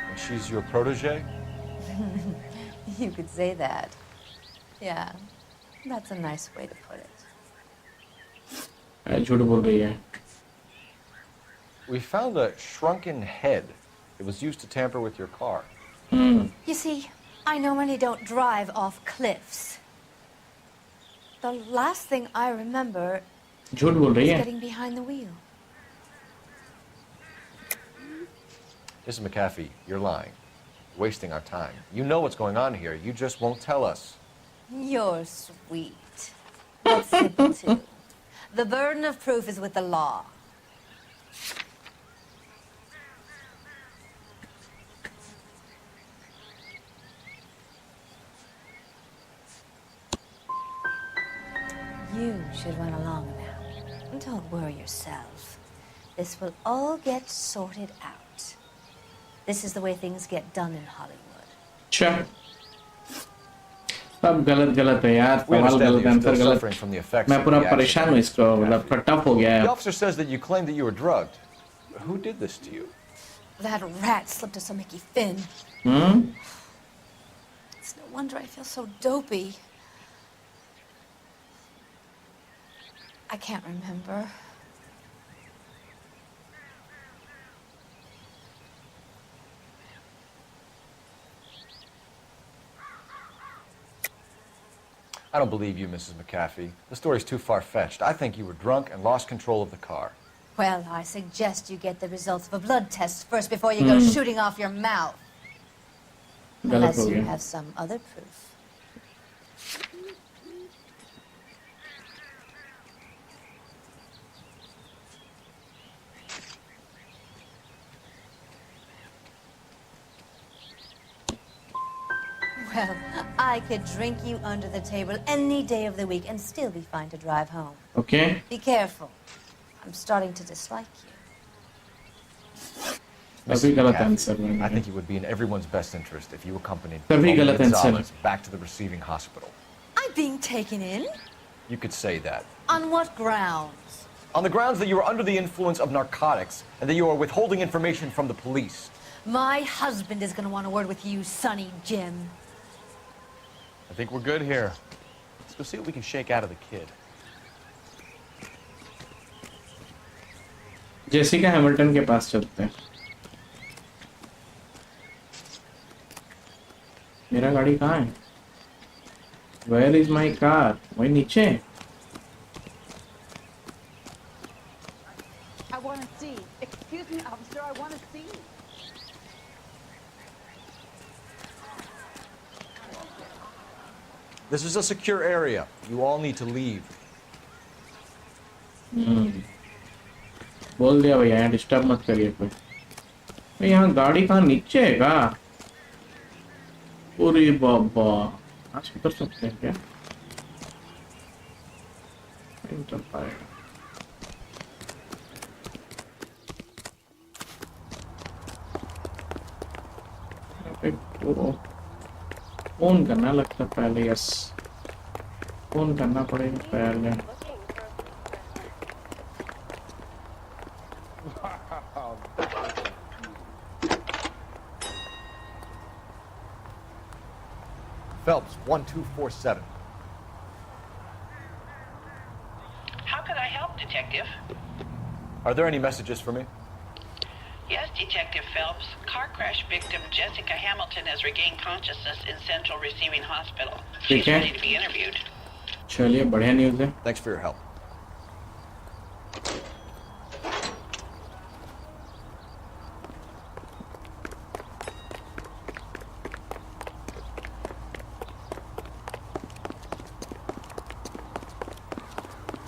And she's your protege? You could say that. Yeah, that's a nice way to put it. झूठ बोल रही है. We found a shrunken head. It was used to tamper with your car. You see, I normally don't drive off cliffs. The last thing I remember झूठ बोल रही is है. getting behind the wheel. Mrs. McAfee, you're lying. Wasting our time. You know what's going on here. You just won't tell us. You're sweet. That's simple too. The burden of proof is with the law. You should run along now. Don't worry yourself. This will all get sorted out. This is the way things get done in Hollywood. अच्छा. सब गलत गलत है यार. We सवाल understand गलत, that you're answer still गलत. suffering from the effects मैं of पूरा the accident. परेशान हूँ इसको. मतलब टफ हो गया है. The officer says that you claimed that you were drugged. Who did this to you? That rat slipped us a Mickey Finn. It's no wonder I feel so dopey. I can't remember. I don't believe you, Mrs. McAfee. The story's too far-fetched. I think you were drunk and lost control of the car. Well, I suggest you get the results of a blood test first before you go shooting off your mouth. Unless you have some other proof. Well, I could drink you under the table any day of the week and still be fine to drive home. Okay. Be careful. I'm starting to dislike you. सभी गलत McAfee, answer I मैंने. think it would be in everyone's best interest if you accompanied सभी Paul गलत answer. Gonzalez back to the receiving hospital. I'm being taken in? You could say that. On what grounds? On the grounds that you were under the influence of narcotics and that you are withholding information from the police. My husband is going to want a word with you, Sonny Jim. I think we're good here. Let's go see what we can shake out of the kid. Jessica Hamilton के पास चलते हैं. मेरा गाड़ी कहाँ है? Where is my car? वही नीचे. I want to see. Excuse me, officer, I want to see. This is a secure area. You all need to leave. बोल दिया भैया, यहाँ डिस्टर्ब मत करिए कोई. भाई यहाँ गाड़ी कहाँ नीचे है का? अरे बाबा, आज उतर सकते हैं क्या? नहीं उतर पाएगा. तो फोन करना लगता पहले. यस, फोन करना पड़ेगा पहले. Phelps, 1247. How could I help, Detective? Are there any messages for me? Yes, Detective Phelps. Car crash victim Jessica Hamilton has regained consciousness in Central Receiving Hospital. She's Okay. ready to be interviewed. चलिए बढ़िया news है. Thanks for your help.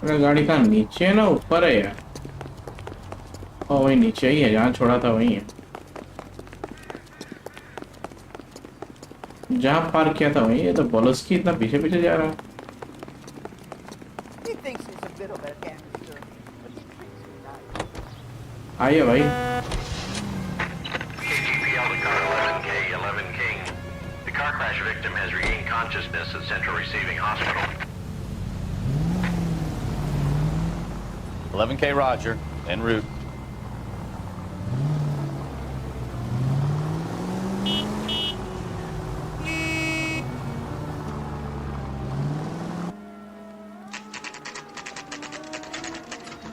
अरे गाड़ी का नीचे है ना ऊपर है यार. ओ वही नीचे ही है जहाँ छोड़ा था वही है. जहाँ पार्क किया था वही. ये तो बोलस्की इतना पीछे पीछे जा रहा है. He thinks he's a bit of a gangster, but he treats me nice. आइए भाई. KGPL to car 11K, 11 King. The car crash victim has regained consciousness at Central Receiving Hospital. 11K Roger, en route.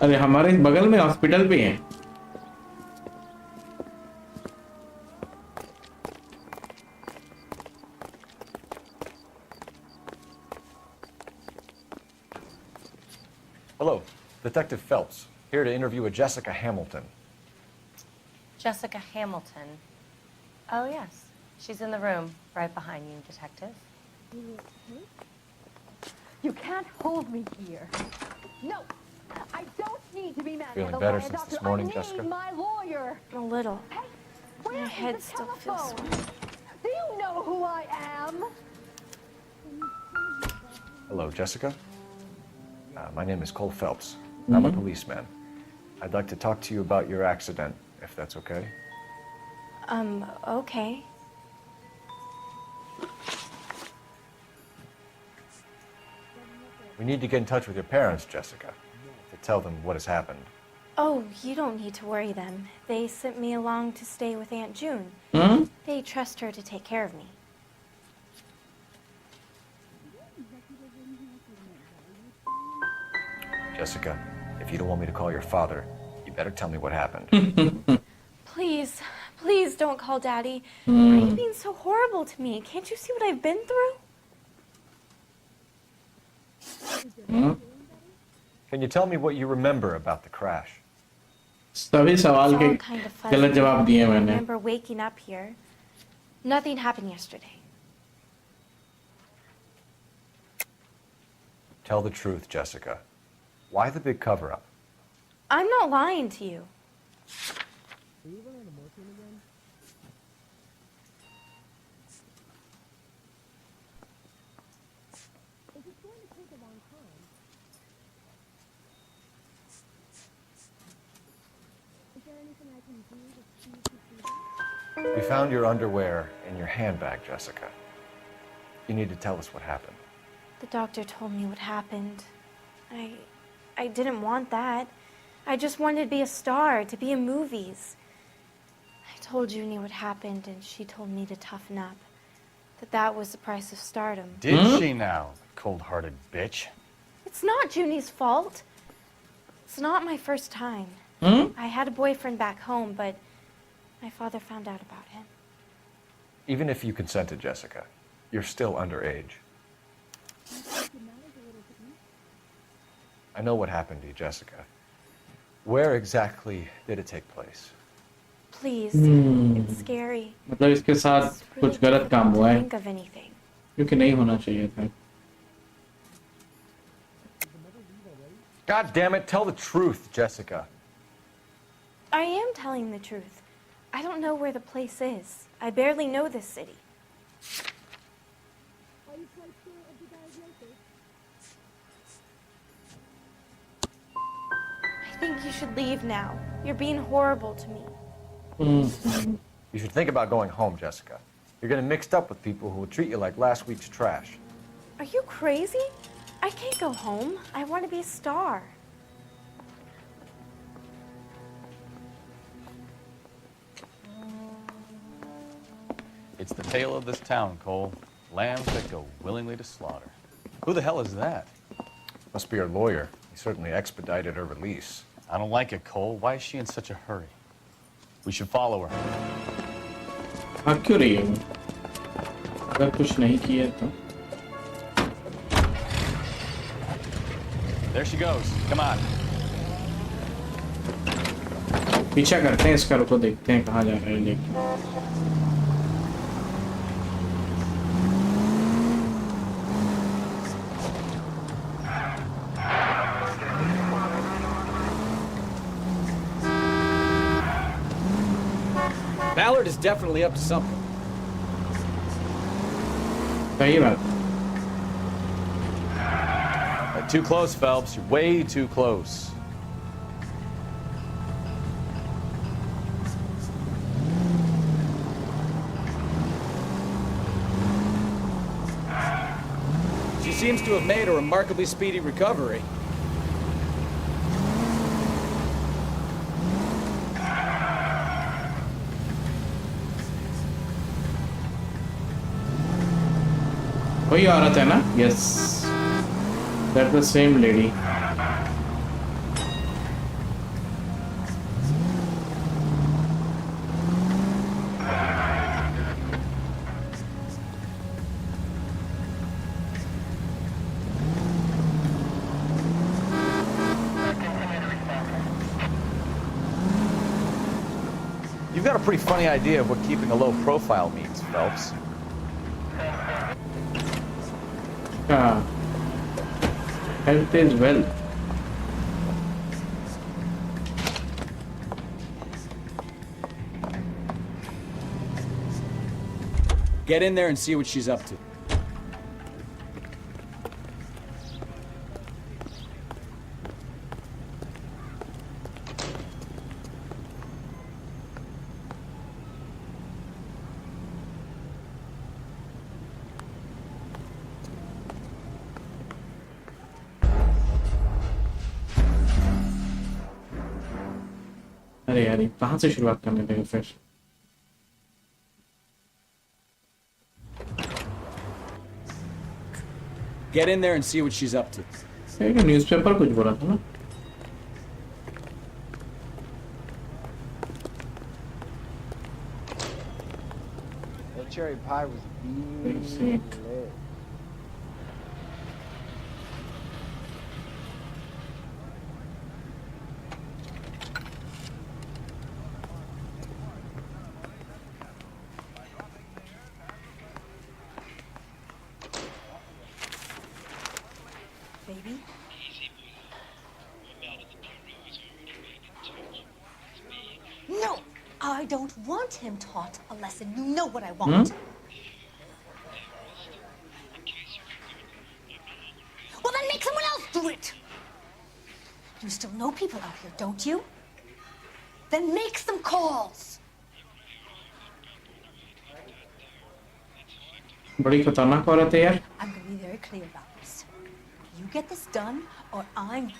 अरे हमारे बगल में hospital भी है. Hello, Detective Phelps, here to interview a Jessica Hamilton. Jessica Hamilton. Oh, yes. She's in the room, right behind you, Detective. You can't hold me here. No, I don't need to be Feeling manhandled better by a since doctor. this morning, I need Jessica? my lawyer. A little. Hey, My where is head the still feels telephone? sore. Do you know who I am? Hello, Jessica. My name is Cole Phelps. I'm a policeman. I'd like to talk to you about your accident, if that's okay. Okay. We need to get in touch with your parents, Jessica, to tell them what has happened. Oh, you don't need to worry them. They sent me along to stay with Aunt June. Hmm? They trust her to take care of me. Jessica, if you don't want me to call your father, you better tell me what happened. Please, please don't call Daddy. Why are you being so horrible to me? Can't you see what I've been through? Can you tell me what you remember about the crash? सभी सवाल It's के all kind of fuzzy. गलत जवाब दिए I मैंने. remember waking up here. Nothing happened yesterday. Tell the truth, Jessica. Why the big cover-up? I'm not lying to you. We found your underwear in your handbag, Jessica. You need to tell us what happened. The doctor told me what happened. I didn't want that. I just wanted to be a star, to be in movies. I told Junie what happened, and she told me to toughen up. That was the price of stardom. Did she now, cold-hearted bitch? It's not Junie's fault. It's not my first time. I had a boyfriend back home, but my father found out about him. Even if you consented, Jessica, you're still underage. I know what happened to you, Jessica. Where exactly did it take place? Please, it's scary. मतलब इसके साथ कुछ गलत काम हुआ है. Think of anything. क्योंकि नहीं होना चाहिए था. God damn it, tell the truth, Jessica. I am telling the truth. I don't know where the place is. I barely know this city. I think you should leave now. You're being horrible to me. You should think about going home, Jessica. You're getting mixed up with people who will treat you like last week's trash. Are you crazy? I can't go home. I want to be a star. It's the tale of this town, Cole. Lambs that go willingly to slaughter. Who the hell is that? Must be her lawyer. He certainly expedited her release. I don't like it, Cole. Why is she in such a hurry? We should follow her. हाँ क्यों रही है वो? अगर कुछ नहीं किया तो There she goes. Come on. पीछा करते हैं इसका, रुको देखते हैं कहाँ जा रहा है लेकिन Ballard is definitely up to something. सही बात Too close, Phelps. You're way too close. She seems to have made a remarkably speedy recovery. वही औरत है ना? Yes, that's the same lady. You've got a pretty funny idea of what keeping a low profile means, Phelps. Health is wealth. Get in there and see what she's up to. अरे यार कहाँ से शुरुआत करने लगे फिर? Get in there and see what she's up to. एक newspaper कुछ बोला था ना? That cherry pie was Sick. lit. Baby? No! I don't want him taught a lesson. You know what I want. Well, then make someone else do it! You still know people out here, don't you? Then make some calls! बड़ी खतरनाक औरत है यार. I'm gonna be very clear about this. You get this done, or I'm...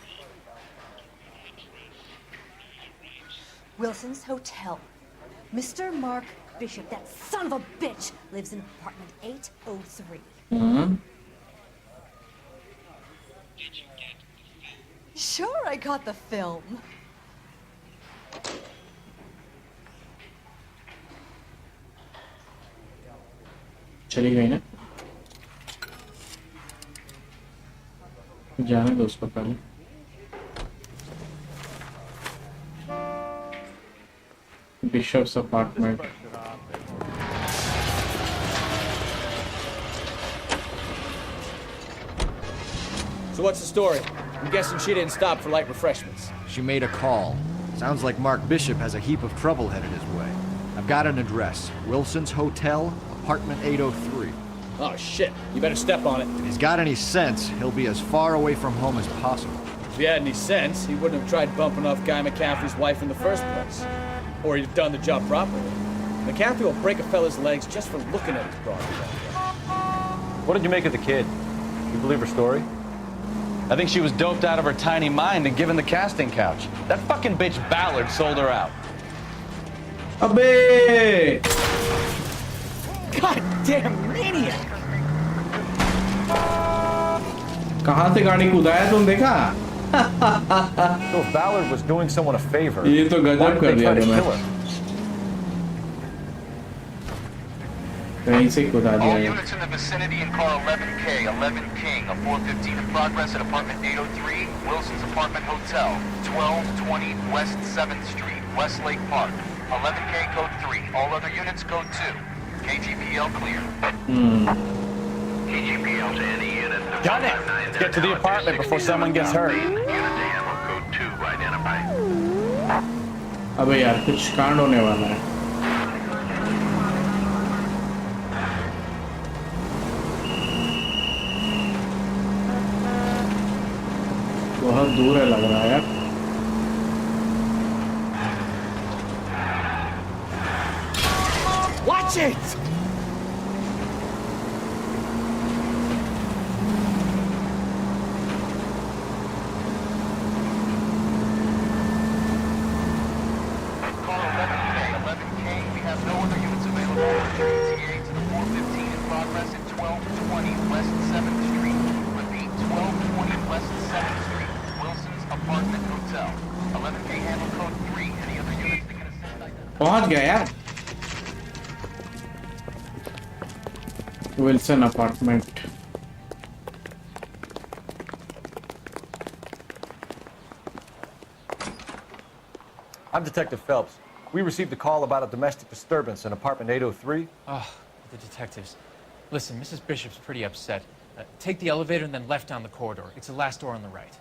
Wilson's Hotel. Mr. Mark Bishop, that son of a bitch, lives in apartment 803. Sure, I got the film. चली गई ना? जाने दो उसको पहले. Bishop's apartment. So what's the story? I'm guessing she didn't stop for light refreshments. She made a call. Sounds like Mark Bishop has a heap of trouble headed his way. I've got an address. Wilson's Hotel, apartment 803. Oh, shit. You better step on it. If he's got any sense, he'll be as far away from home as possible. If he had any sense, he wouldn't have tried bumping off Guy McCaffrey's wife in the first place. Or he'd have done the job properly. McCaffrey will break a fella's legs just for looking at his broad. What did you make of the kid? You believe her story? I think she was doped out of her tiny mind and given the casting couch. That fucking bitch Ballard sold her out. अबे! Goddamn maniac! कहाँ से गाड़ी कूदाया तुम देखा? So if Ballard was doing someone a favor, ये तो why गजब did कर they दिया try to तुमने। kill her? कहीं से कूदा दिया All है। units in the vicinity in car 11K, 11 King, a 415 in progress at apartment 803, Wilson's Apartment Hotel, 1220 West 7th Street, Westlake Park. 11K code 3. All other units code 2. KGPL clear. KGPL to any unit. Got it. Let's get to the apartment before someone gets hurt. Unit to handle code 2 identified. अबे यार कुछ कांड होने वाला है। बहुत दूर है लग रहा है यार। Watch it! Car 11K, we have no other units available. ETA to the 415 in progress at 1220 West 7th Street. Repeat, 1220 West 7th Street, Wilson's Apartment Hotel. 11K handle code 3. Any other units that can assist? पहुंच गया यार। Wilson apartment. I'm Detective Phelps. We received a call about a domestic disturbance in apartment 803. Oh, the detectives. Listen, Mrs. Bishop's pretty upset. Take the elevator and then left down the corridor. It's the last door on the right.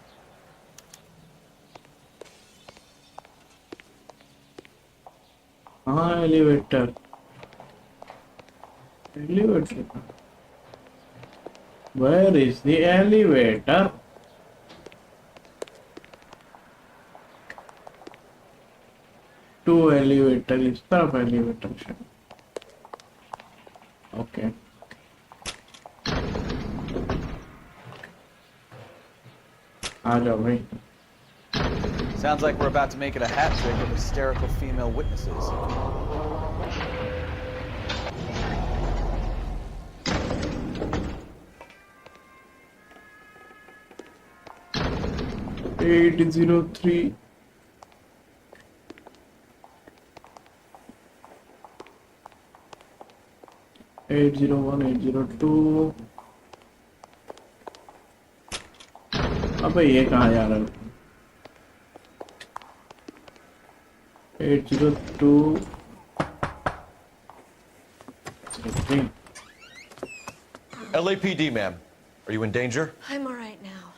हाँ elevator. Elevator. Where is the elevator? Two elevator इस तरफ elevator है। Okay. आ जाओ भाई। Sounds like we're about to make it a hat trick of hysterical female witnesses. Eight 803 801 802 अबे ये कहाँ जा रहा है 802 LAPD, ma'am. Are you in danger? I'm all right now.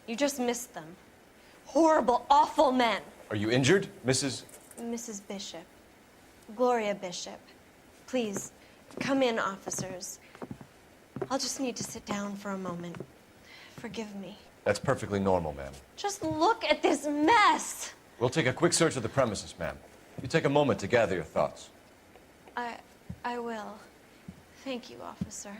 You just missed them. Horrible, awful men. Are you injured, Mrs.? Mrs. Bishop. Gloria Bishop. Please, come in, officers. I'll just need to sit down for a moment. Forgive me. That's perfectly normal, ma'am. Just look at this mess. We'll take a quick search of the premises, ma'am. You take a moment to gather your thoughts. I will. Thank you, officer.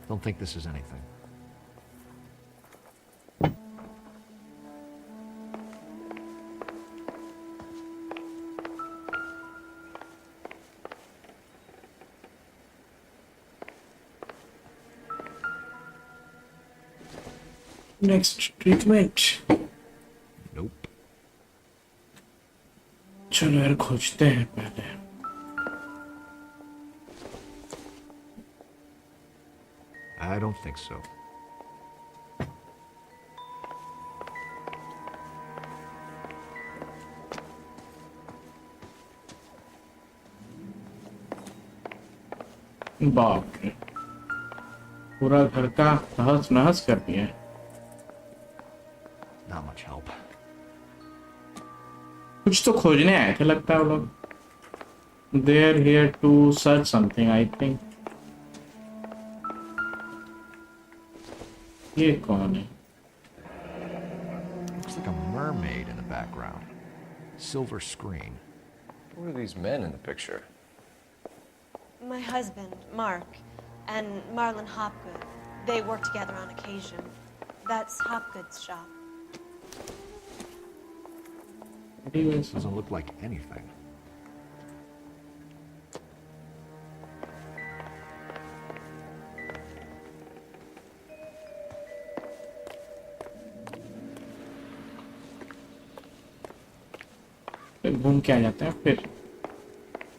Don't think this is anything. Next treatment. Nope. चलो यार खोजते हैं पहले I don't think so. बाप रे पूरा घर का तहस नहस कर दिया है Not much help. कुछ तो खोजने आए थे लगता है वो लोग they are here to search something I think ये कौन है Looks like a mermaid in the background. Silver screen. Who are these men in the picture? My husband, Mark, and Marlon Hopgood. They work together on occasion. That's Hopgood's shop. Anyways. Doesn't look like anything. फिर घूम के आ जाते हैं फिर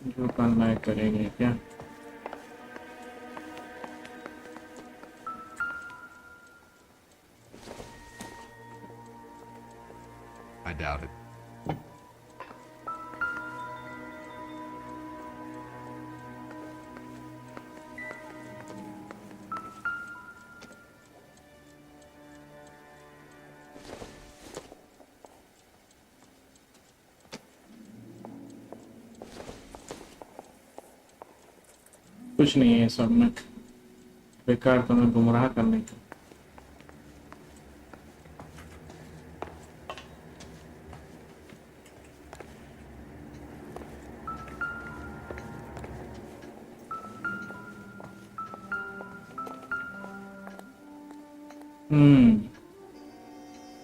जो करना है करेंगे क्या I doubt it. कुछ नहीं है सब में बेकार तुम्हें गुमराह करने का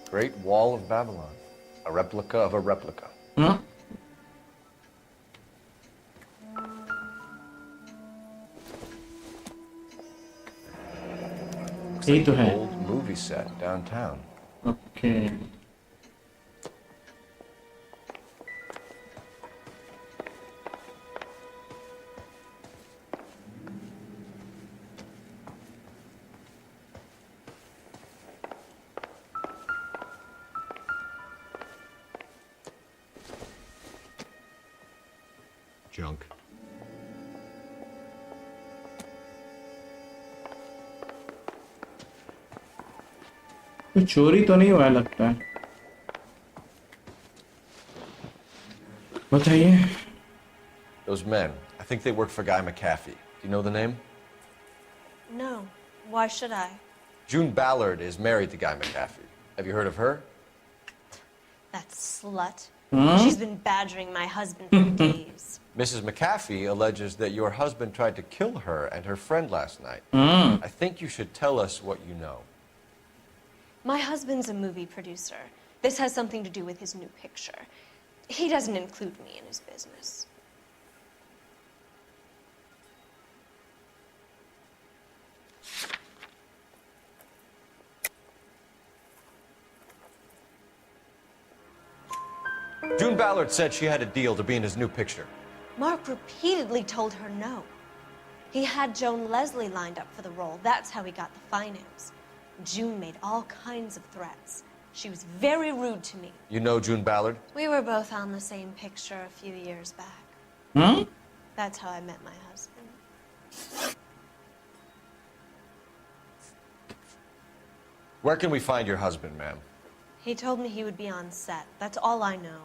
Great Wall of Babylon. A replica of a replica. हाँ Looks यही like तो an है old movie set downtown. Okay Junk. कुछ चोरी तो नहीं हुआ लगता है बताइए Those men, I think they work for Guy McAfee. Do you know the name? No. Why should I? June Ballard is married to Guy McAfee. Have you heard of her? That slut. Huh? She's been badgering my husband for days. Mrs. McAfee alleges that your husband tried to kill her and her friend last night. I think you should tell us what you know. My husband's a movie producer. This has something to do with his new picture. He doesn't include me in his business. June Ballard said she had a deal to be in his new picture. Mark repeatedly told her no. He had Joan Leslie lined up for the role. That's how he got the finance. June made all kinds of threats. She was very rude to me. You know June Ballard? We were both on the same picture a few years back. Hmm? That's how I met my husband. Where can we find your husband, ma'am? He told me he would be on set. That's all I know.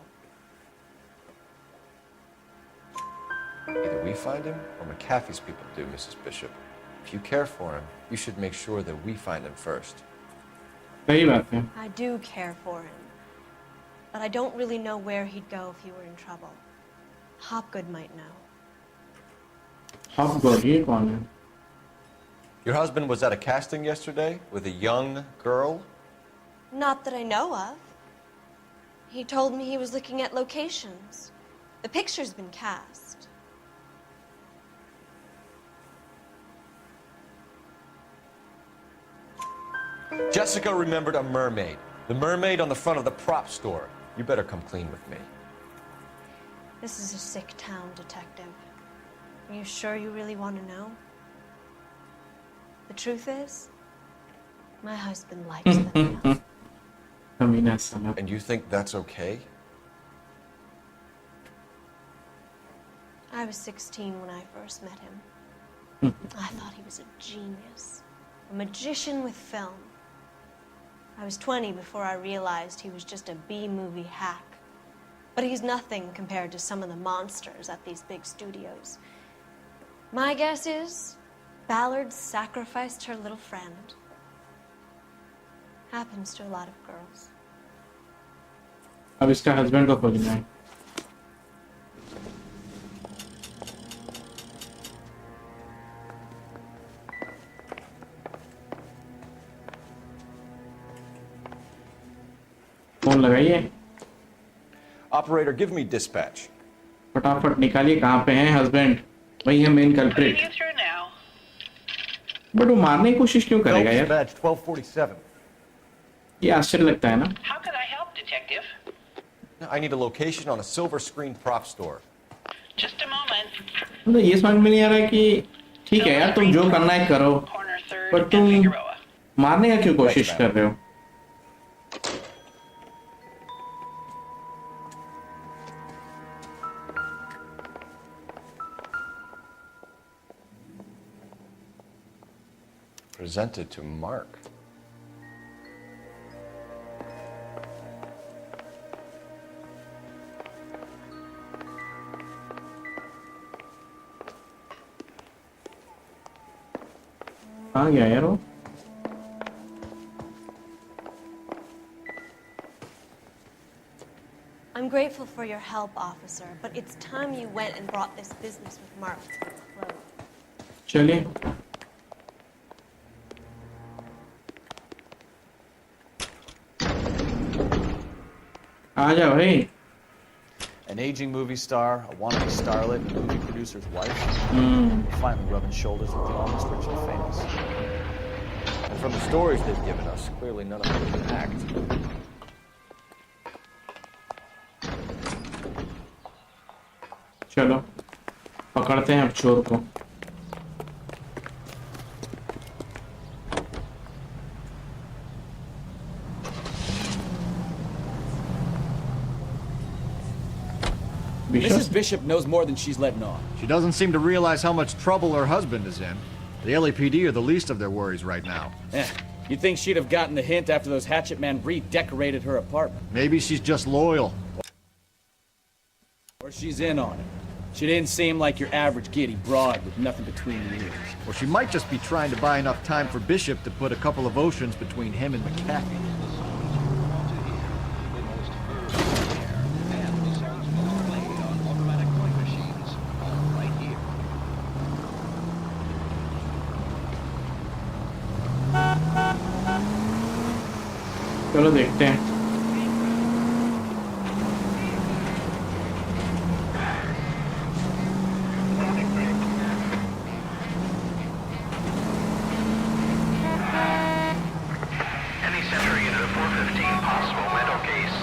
Either we find him or McAfee's people do, Mrs. Bishop. If you care for him, you should make sure that we find him first. सही बात है I do care for him. But I don't really know where he'd go if he were in trouble. Hopgood might know. Hopgood ये कौन है Your husband was at a casting yesterday with a young girl? Not that I know of. He told me he was looking at locations. The picture's been cast. Jessica remembered a mermaid. The mermaid on the front of the prop store. You better come clean with me. This is a sick town, Detective. Are you sure you really want to know? The truth is, my husband likes them enough. कमीना साला And you think that's okay? I was 16 when I first met him. I thought he was a genius, a magician with film. I was 20 before I realized he was just a B-movie hack. But he's nothing compared to some of the monsters at these big studios. My guess is Ballard sacrificed her little friend. Happens to a lot of girls. अब इसका husband को खोजना है phone लगाइए Operator, give me dispatch. फटाफट निकालिए कहाँ पे हैं हस्बैंड, वही है main culprit. You through now. But वो मारने की कोशिश क्यों करेगा यार? Badge 1247. ये आश्चर्य लगता है ना। How can I help, Detective? I need a location on a silver screen prop store. Just a moment. मतलब ये समझ में नहीं आ रहा है कि ठीक है यार, तुम जो करना है करो, पर तुम मारने का क्यों कोशिश कर रहे हो? Presented to Mark. कहाँ गया यार वो? I'm grateful for your help, officer, but it's time you went and brought this business with Mark to a close. चलिए। आ जाओ भाई। An aging movie star, a wannabe starlet, and a movie producer's wife. Finally rubbing shoulders with the almost rich and famous. And from the stories they've given us, clearly none of them can act. चलो पकड़ते हैं अब चोर को। Mrs. Bishop knows more than she's letting on. She doesn't seem to realize how much trouble her husband is in. The LAPD are the least of their worries right now. You'd think she'd have gotten the hint after those hatchet men redecorated her apartment. Maybe she's just loyal. Or she's in on it. She didn't seem like your average giddy broad with nothing between her ears. Or she might just be trying to buy enough time for Bishop to put a couple of oceans between him and McAfee. चलो देखते हैं। Any Century unit of 415, possible window case.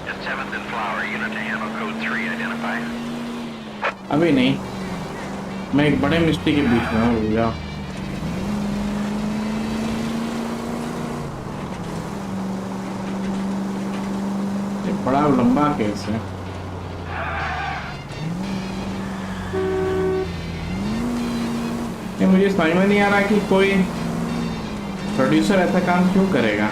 At 7th and Flower, unit to handle code 3, identify. अभी नहीं, मैं एक बड़े मिस्त्री के बीच में हूँ भैया। बड़ा लंबा केस है। मुझे समझ में नहीं आ रहा कि कोई प्रोड्यूसर ऐसा काम क्यों करेगा।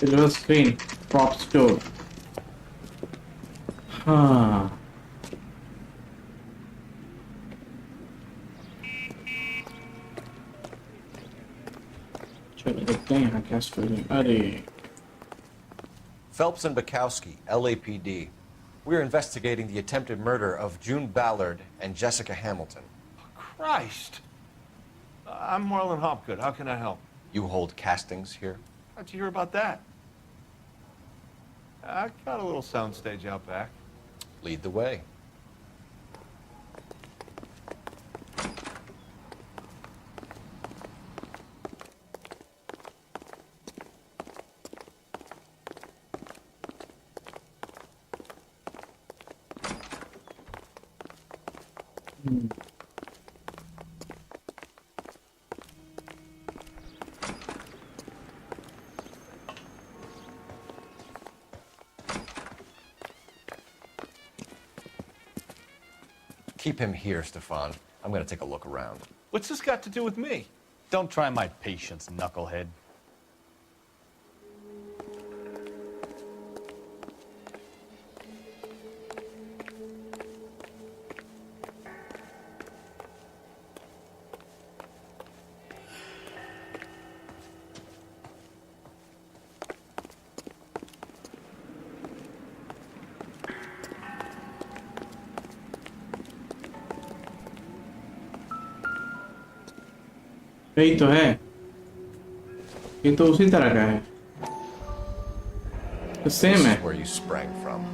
Silver screen, prop store. हाँ। चलो देखते हैं यहाँ क्या स्टोरी। अरे Phelps and Bukowski, LAPD. We're investigating the attempted murder of June Ballard and Jessica Hamilton. Christ. I'm Marlon Hopgood. How can I help? You hold castings here? How'd you hear about that? I got a little soundstage out back. Lead the way. Keep him here, Stefan. I'm gonna take a look around. What's this got to do with me? Don't try my patience, knucklehead. यही तो है, ये तो उसी तरह का है, तो सेम है। Where you sprang from.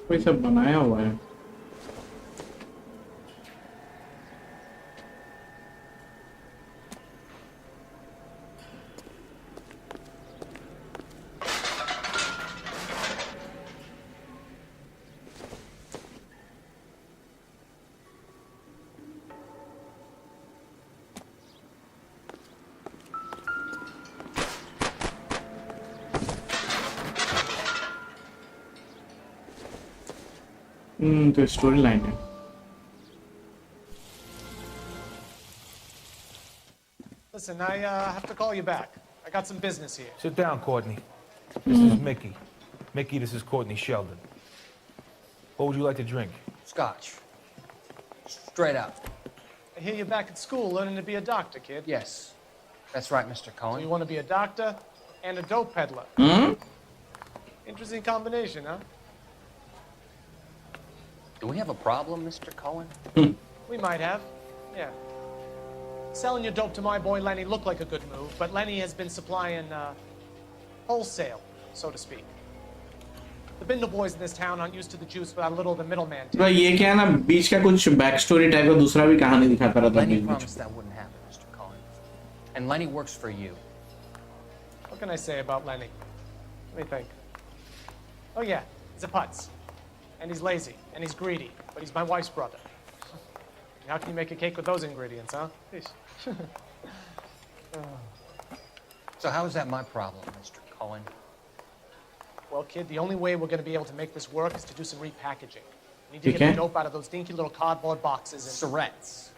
कोई सब बनाया हुआ है। तो स्टोरी लाइन है। Listen, I have to call you back. I got some business here. Sit down, Courtney. This is Mickey. Mickey, this is Courtney Sheldon. What would you like to drink? Scotch. Straight up. I hear you're back at school learning to be a doctor, kid. Yes. That's right, Mr. Cohen. So you want to be a doctor and a dope peddler. Interesting combination, huh? Do we have a problem, Mr. Cohen? We might have, yeah. Selling your dope to my boy Lenny looked like a good move, but Lenny has been supplying wholesale, so to speak. The Bindle boys in this town aren't used to the juice without a little of the middleman. तो ये क्या है ना, बीच का कुछ back story type का दूसरा भी कहानी दिखाता रहता है। Lenny promised that wouldn't happen, Mr. Cohen. And Lenny works for you. What can I say about Lenny? Let me think. Oh yeah, he's a putz. And he's lazy, and he's greedy, but he's my wife's brother. How can you make a cake with those ingredients, huh? So how is that my problem, Mr. Cohen? Well, kid, the only way we're going to be able to make this work is to do some repackaging. We need to get the dope out of those dinky little cardboard boxes and... Surrettes.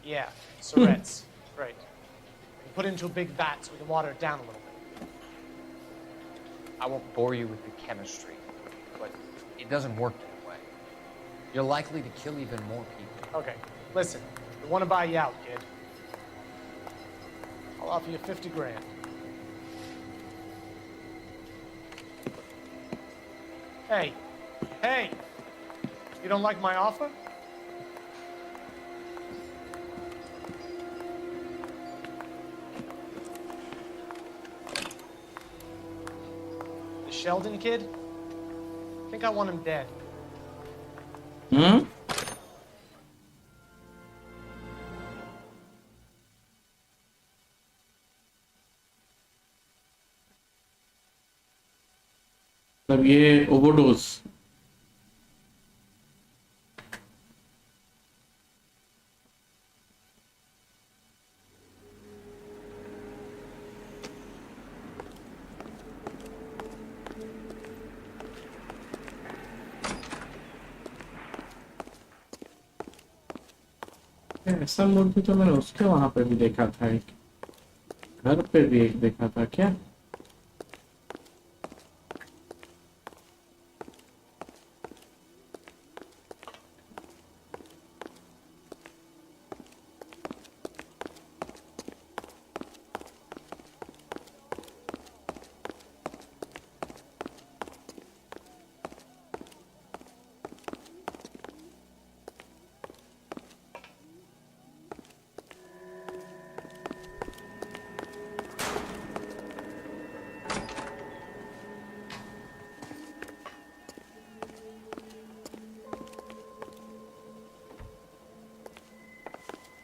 Yeah, surrettes. Right. And put it into a big vat so we can water it down a little bit. I won't bore you with the chemistry, but it doesn't work that way. You're likely to kill even more people. Okay, listen. We want to buy you out, kid. I'll offer you 50 grand. Hey, hey! You don't like my offer? The Sheldon kid? I think I want him dead. मतलब ये overdose. ऐसा मूर्ति तो मैंने उसके वहां पे भी देखा था, एक घर पे भी एक देखा था क्या?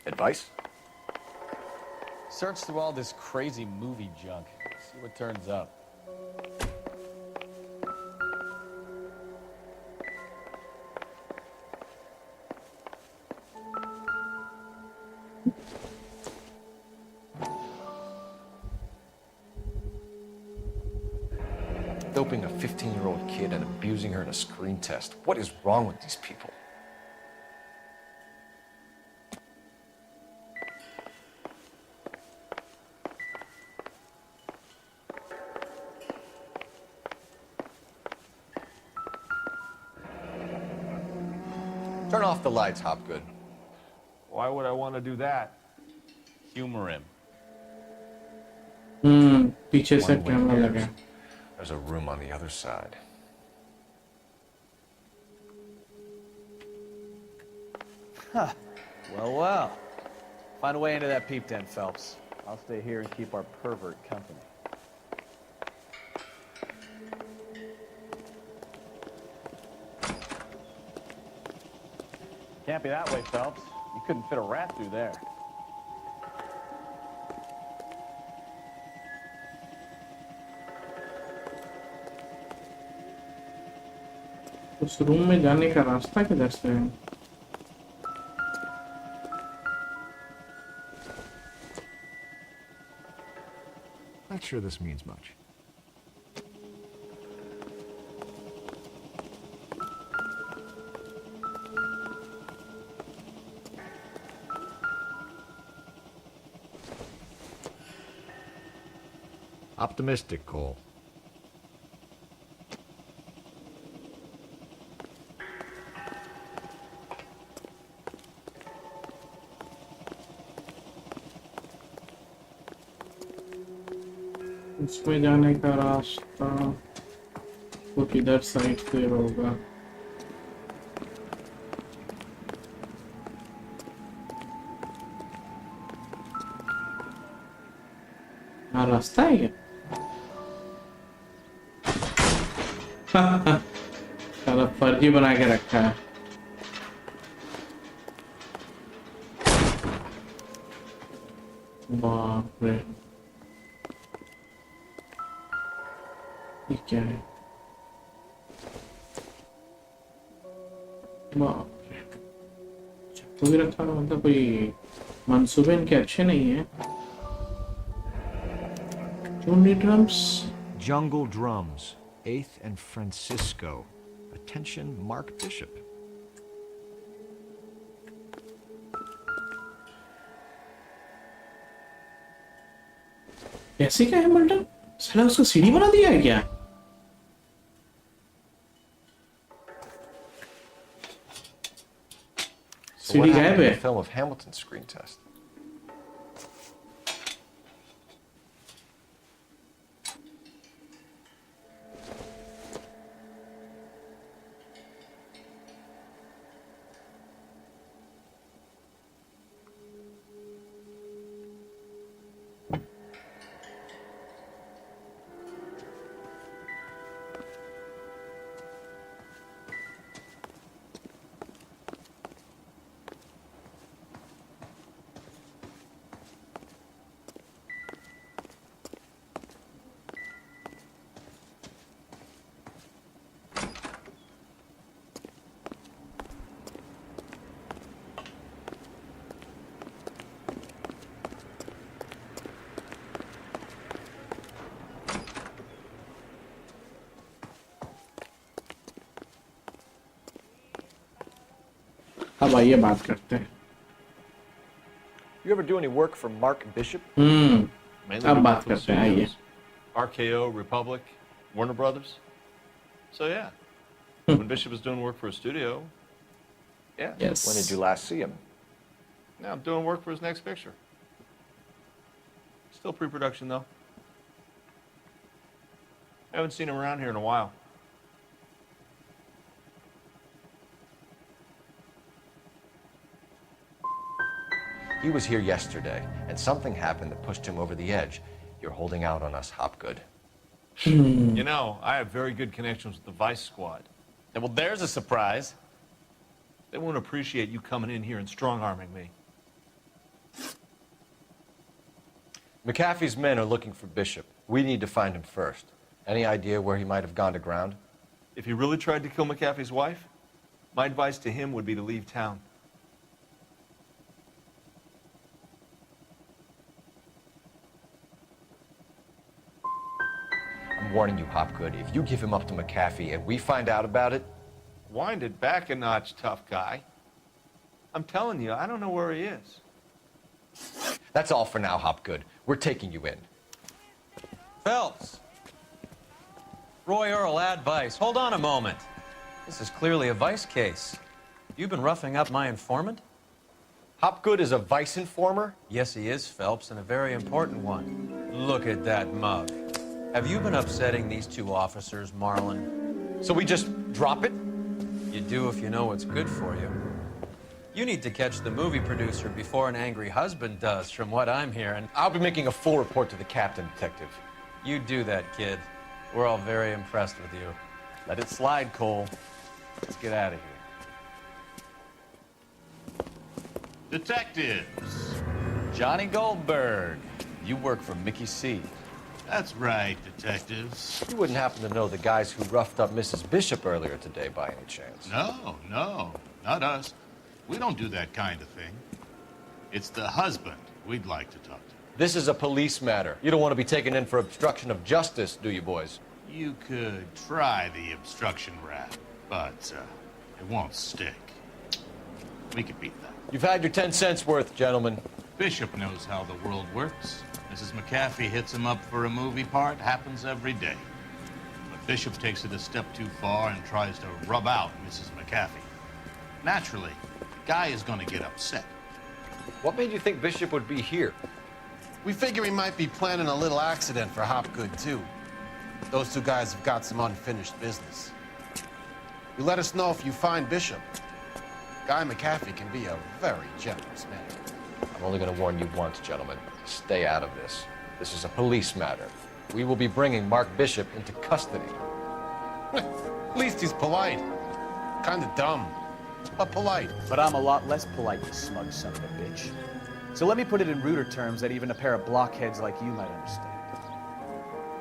Advice? Search through all this crazy movie junk. See what turns up. Doping a 15-year-old kid and abusing her in a screen test. What is wrong with these people? Turn off the lights, Hopgood. Why would I want to do that? Humor him. पीछे से One way camera here. लगा. There's a room on the other side. Huh. Well, well. Find a way into that peep den, Phelps. I'll stay here and keep our pervert company. Can't be that way, Phelps. You couldn't fit a rat through there. उस room में जाने का रास्ता किधर से है? Not sure this means much. Optimistic, Cole. उसमें जाने का रास्ता वो किधर साइड से होगा? हाँ रास्ता है क्या? साला फर्जी बना के रखा है. बाप रे. ये क्या है? बाप रे. चाकू भी रखा है, मतलब कोई मंसूबे इनके अच्छे नहीं है. Johnny drums. Jungle Drums, 8th and Francisco. Attention, Mark Bishop. ऐसे क्या है मल्टन? साला उसको सीढ़ी बना दिया है क्या? So what सीढ़ी happened गायब in है. the film of Hamilton's screen test? अब आइए बात करते हैं. You ever do any work for Mark Bishop? Mainly अब we बात work with करते हैं, आइए. studios. RKO, Republic, Warner Brothers. So yeah, when Bishop is doing work for a studio, yeah. Yes. When did you last see him? Now I'm doing work for his next picture. Still pre-production though. Haven't seen him around here in a while. He was here yesterday, and something happened that pushed him over the edge. You're holding out on us, Hopgood. You know, I have very good connections with the Vice Squad. Well, there's a surprise. They won't appreciate you coming in here and strong-arming me. McAfee's men are looking for Bishop. We need to find him first. Any idea where he might have gone to ground? If he really tried to kill McAfee's wife, my advice to him would be to leave town. I'm I'm warning you, Hopgood. If you give him up to McAfee and we find out about it... Wind it back a notch, tough guy. I'm telling you, I don't know where he is. That's all for now, Hopgood. We're taking you in. Phelps! Roy Earl, ad vice. Hold on a moment. This is clearly a vice case. You've been roughing up my informant? Hopgood is a vice informer? Yes, he is, Phelps, and a very important one. Look at that mug. Have you been upsetting these two officers, Marlin? So we just drop it? You do if you know what's good for you. You need to catch the movie producer before an angry husband does, from what I'm hearing. I'll be making a full report to the captain, Detective. You do that, kid. We're all very impressed with you. Let it slide, Cole. Let's get out of here. Detectives. Johnny Goldberg. You work for Mickey C. That's right, detectives. You wouldn't happen to know the guys who roughed up Mrs. Bishop earlier today by any chance? No, not us. We don't do that kind of thing. It's the husband we'd like to talk to. This is a police matter. You don't want to be taken in for obstruction of justice, do you, boys? You could try the obstruction rap, but it won't stick. We could beat that. You've had your 10 cents worth, gentlemen. Bishop knows how the world works. Mrs. McAfee hits him up for a movie part. Happens every day. But Bishop takes it a step too far and tries to rub out Mrs. McAfee. Naturally, the guy is going to get upset. What made you think Bishop would be here? We figure he might be planning a little accident for Hopgood, too. Those two guys have got some unfinished business. You let us know if you find Bishop. Guy McAfee can be a very generous man. I'm only going to warn you once, gentlemen. Stay out of this. This is a police matter. We will be bringing Mark Bishop into custody. At least he's polite. Kind of dumb, but polite. But I'm a lot less polite, you smug son of a bitch. So let me put it in ruder terms that even a pair of blockheads like you might understand.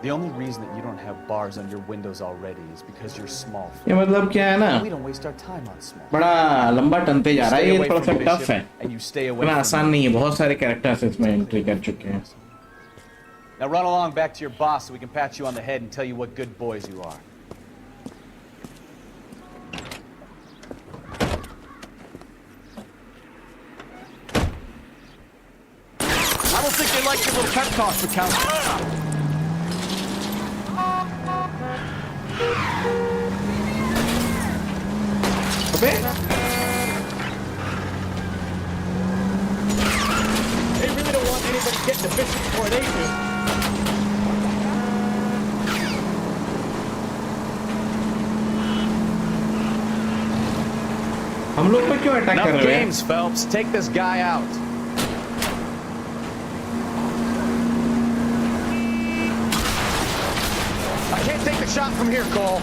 The only reason that you don't have bars on your windows already is because you're small. ये मतलब क्या है ना? We don't waste our time on small. बड़ा लंबा टनते जा रहा है, ये थोड़ा सा टफ है. And you stay away इतना from आसान नहीं है, बहुत सारे कैरेक्टर्स इसमें एंट्री कर चुके हैं. Now run along back to your boss so we can pat you on the head and tell you what good boys you are. I don't think they like your little pep talk, McAllister. Okay. They really don't want anybody getting the Bishop's coronation. हम लोग पे क्यों attack कर Enough रहे हैं? games, Phelps. Take this guy out. I can't take the shot from here, Cole.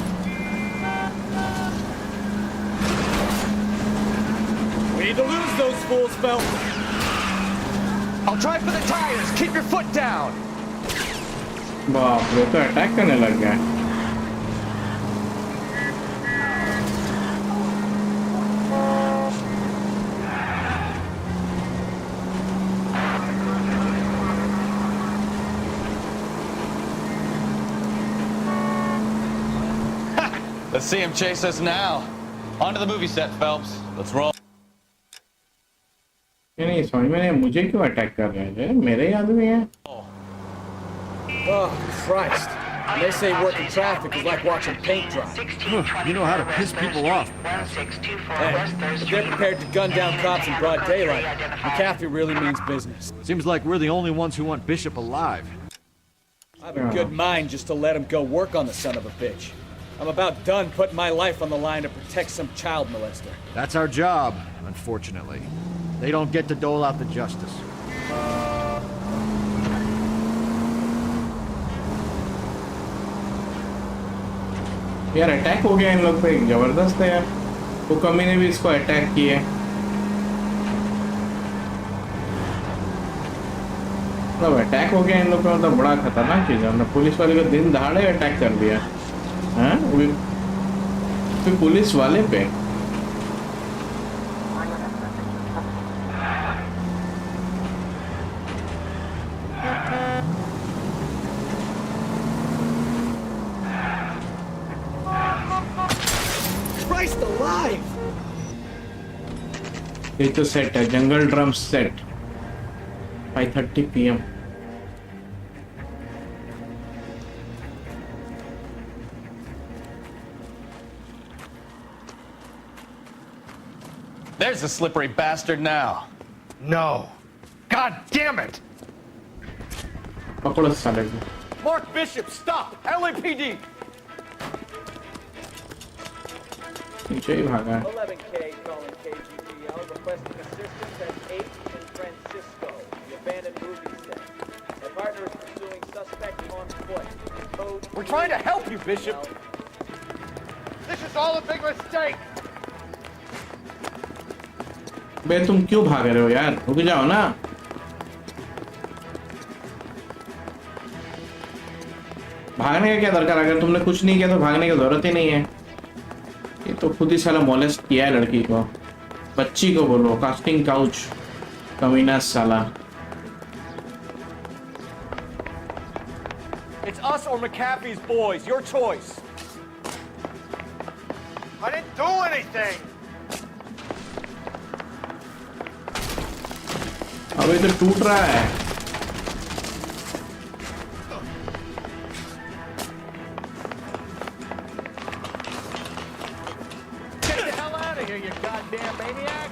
We need to lose those fools, Phelps. I'll try for the tires. Keep your foot down. बाप रे, तो attack करने लग गया. Let's see him chase us now. Onto the movie set, Phelps. Let's roll. ये नहीं समझ में नहीं, मुझे क्यों अटैक कर रहे थे? मेरे ही आदमी हैं. Oh, Christ. And they say working traffic is like watching paint dry. You know how to piss people off. Hey, if they're prepared to gun down cops in broad daylight, McAfee really means business. Seems like we're the only ones who want Bishop alive. I have a good mind just to let him go work on the son of a bitch. I'm about done putting my life on the line to protect some child molester. That's our job, unfortunately. They don't get to dole out the justice. यार attack हो गया इन लोग पे, जबरदस्त है यार. वो कमी ने भी इसको अटैक किया. मतलब अटैक हो गया इन लोग पे, मतलब बड़ा खतरनाक चीज है. हमने पुलिस वाले को दिन दहाड़े अटैक कर दिया. हाँ, वो भी पुलिस वाले पे. alive! ये तो सेट है, जंगल drum set 5:30 PM. There's the slippery bastard now. No. God damn it! पकड़ो साले को. Mark Bishop, stop! LAPD! नीचे ही भागा है. 11K calling KGPL, requesting assistance at 8 in Francisco, the abandoned movie set. My partner is pursuing suspect on foot. Code. We're trying to help you, Bishop. This is all a big mistake! बे तुम क्यों भाग रहे हो यार? रुक जाओ ना. भागने का क्या दरकार? अगर तुमने कुछ नहीं किया तो भागने की जरूरत ही नहीं है. ये तो खुद ही साला मॉलेस्ट किया है लड़की को. बच्ची को बोलो कास्टिंग काउच कमीना साला. It's us or McAfee's boys. Your choice. I didn't do anything! अब ये तो टूट रहा है. Get the hell out of here, you goddamn maniac!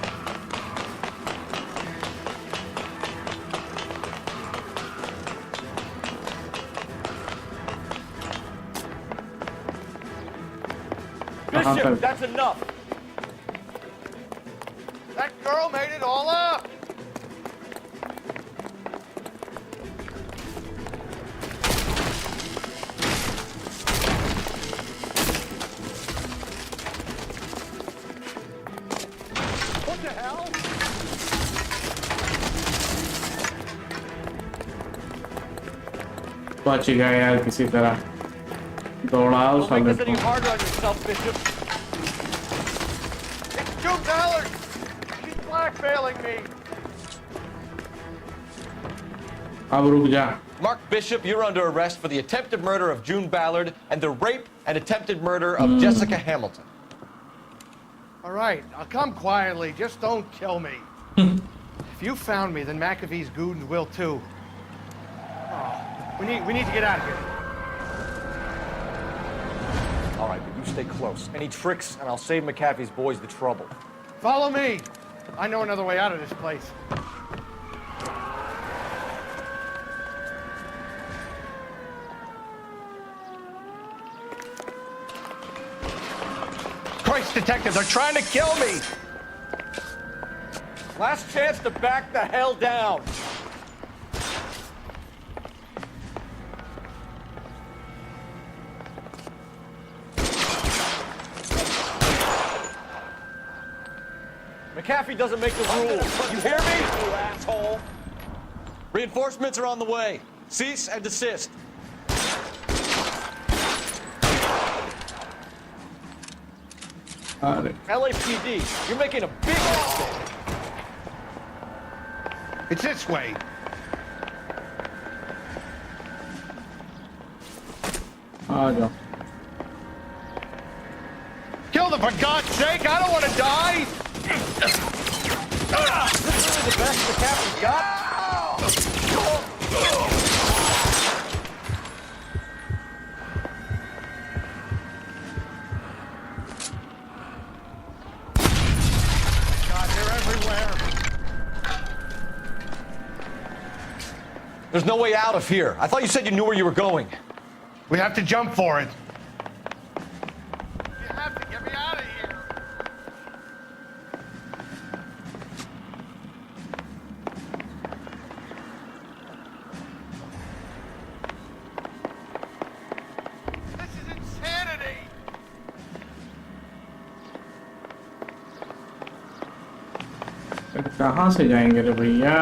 Bishop, that's enough. That girl made it all up! What the hell? बच गया यार किसी तरह. दौड़ाओ Don't make साले this any को. harder on yourself, Bishop. It's June Ballard! She's blackmailing me! अब रुक जा. Mark Bishop, you're under arrest for the attempted murder of June Ballard and the rape and attempted murder of Jessica Hamilton. All right, I'll come quietly. Just don't kill me. If you found me, then McAfee's goons will too. Oh, we need to get out of here. All right, but you stay close. Any tricks, and I'll save McAfee's boys the trouble. Follow me. I know another way out of this place. Christ, detective, they're trying to kill me! Last chance to back the hell down. McAfee doesn't make the rules. You hear me, you asshole? Reinforcements are on the way. Cease and desist. LAPD, you're making a big mistake. It's this way. आ जाओ. Kill them, for God's sake! I don't want to die! This is the best McAfee's got. God, they're everywhere. There's no way out of here. I thought you said you knew where you were going. We have to jump for it. कहाँ से जाएंगे रे भैया?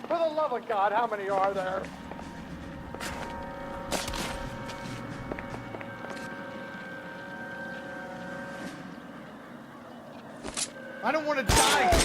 For the love of God, how many are there? I don't want to die here.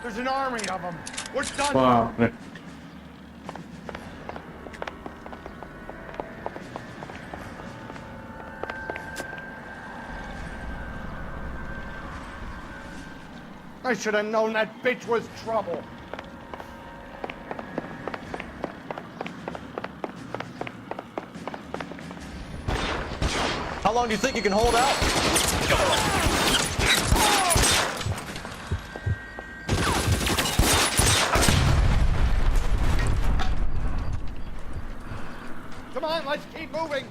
There's an army of them. We're done. बाप रे I should have known that bitch was trouble. How long do you think you can hold out? Come on, let's keep moving.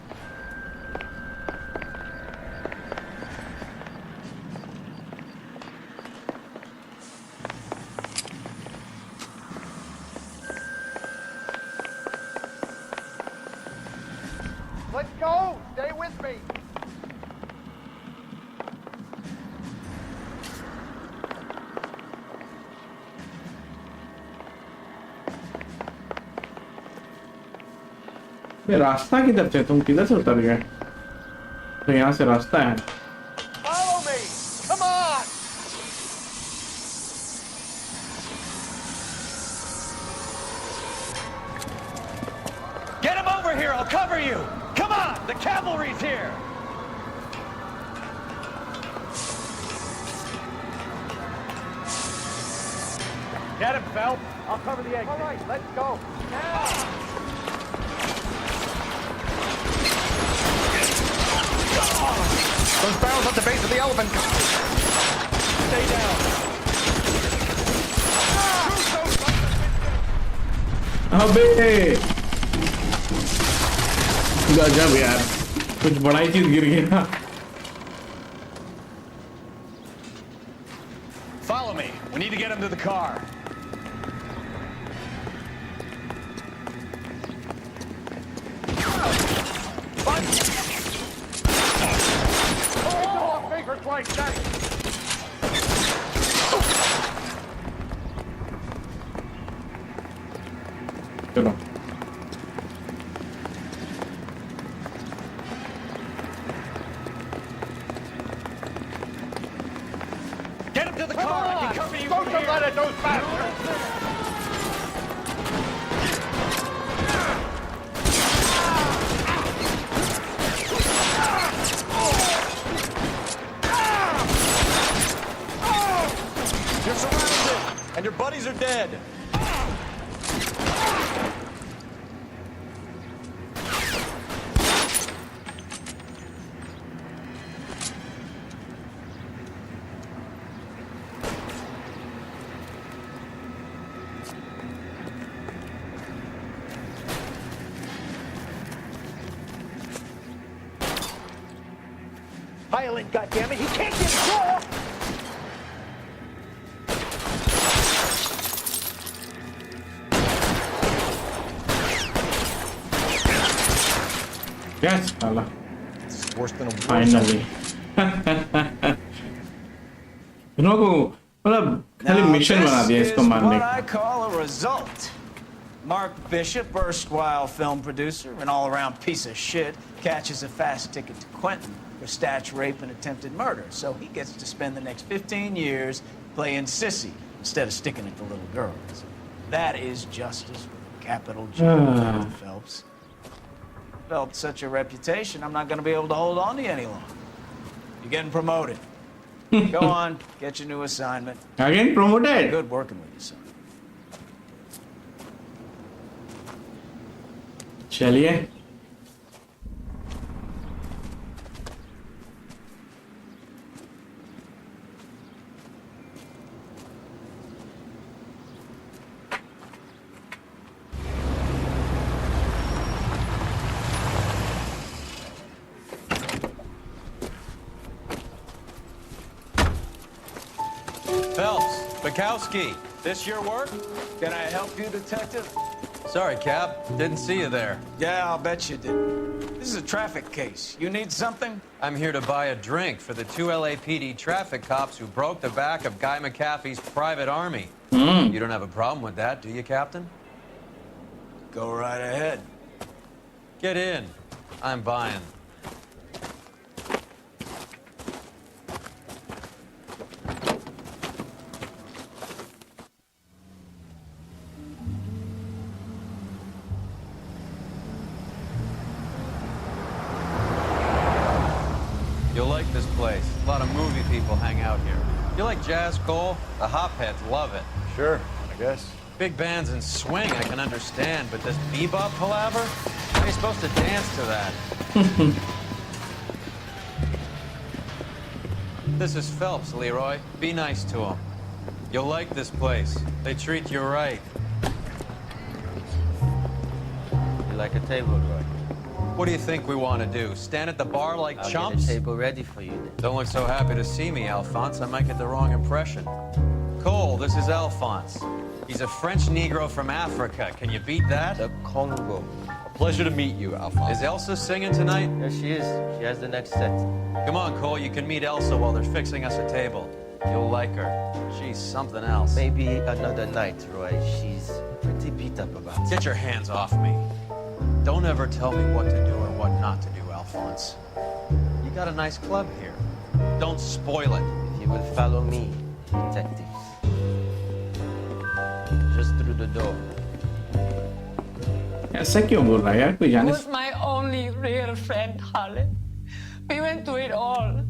Let's go. Stay with me. ये रास्ता किधर से तुम किधर से उतर गए तो यहाँ से रास्ता है Follow me. Come on. Get him over here, I'll cover you! Come on, the cavalry's here! Get him, Phelps. I'll cover the exit. All right, let's go. Now. Those barrels at the base of the elephant. Stay down. अबे गजब यार कुछ बड़ा ही चीज गिर गया Follow me. We need to get him to the car. Oh, finger twice, Daddy. चलो Get him to the car. I can cover you Don't from you let here. it, those bastards. You're surrounded, and your buddies are dead. Highland, goddammit, he can't get through! Yes साला It's worse than a war finally इन्हों को मतलब खाली mission बना दिया इसको मारने What का I call a result. Mark Bishop, erstwhile film producer and all-around piece of shit, catches a fast ticket to Quentin for statch rape and attempted murder. So he gets to spend the next 15 years playing sissy instead of sticking it to little girls. That is justice with a capital G, Phelps. Developed such a reputation, I'm not going to be able to hold on to you any longer. You're getting promoted. Go on, get your new assignment. Again promoted. Good working with you, son. चलिए Phelps, Bukowski, this your work? Can I help you, detective? Sorry, Cap. Didn't see you there. Yeah, I'll bet you did. This is a traffic case. You need something? I'm here to buy a drink for the 2 LAPD traffic cops who broke the back of Guy McAfee's private army. You don't have a problem with that, do you, Captain? Go right ahead. Get in. I'm buying. lot of movie people hang out here. You like jazz, Cole? The hopheads love it. Sure, I guess. Big bands and swing I can understand, but this bebop palaver? How are you supposed to dance to that? This is Phelps, Leroy. Be nice to him. You'll like this place. They treat you right. You like a table, Roy? What do you think we want to do? Stand at the bar like I'll chumps? get a table ready for you then. Don't look so happy to see me, Alphonse. I might get the wrong impression. Cole, this is Alphonse. He's a French Negro from Africa. Can you beat that? The Congo. A pleasure to meet you, Alphonse. Is Elsa singing tonight? Yes, she is. She has the next set. Come on, Cole. You can meet Elsa while they're fixing us a table. You'll like her. She's something else. Maybe another night, Roy. She's pretty beat up about it. Get your hands off me. Don't ever tell me what to do or what not to do, Alphonse. You got a nice club here. Don't spoil it. If you will follow me, detectives. Just through the door. ऐसा क्यों बोल रहा है यार कोई He जाने was my only real friend, Harlan. We went through it all.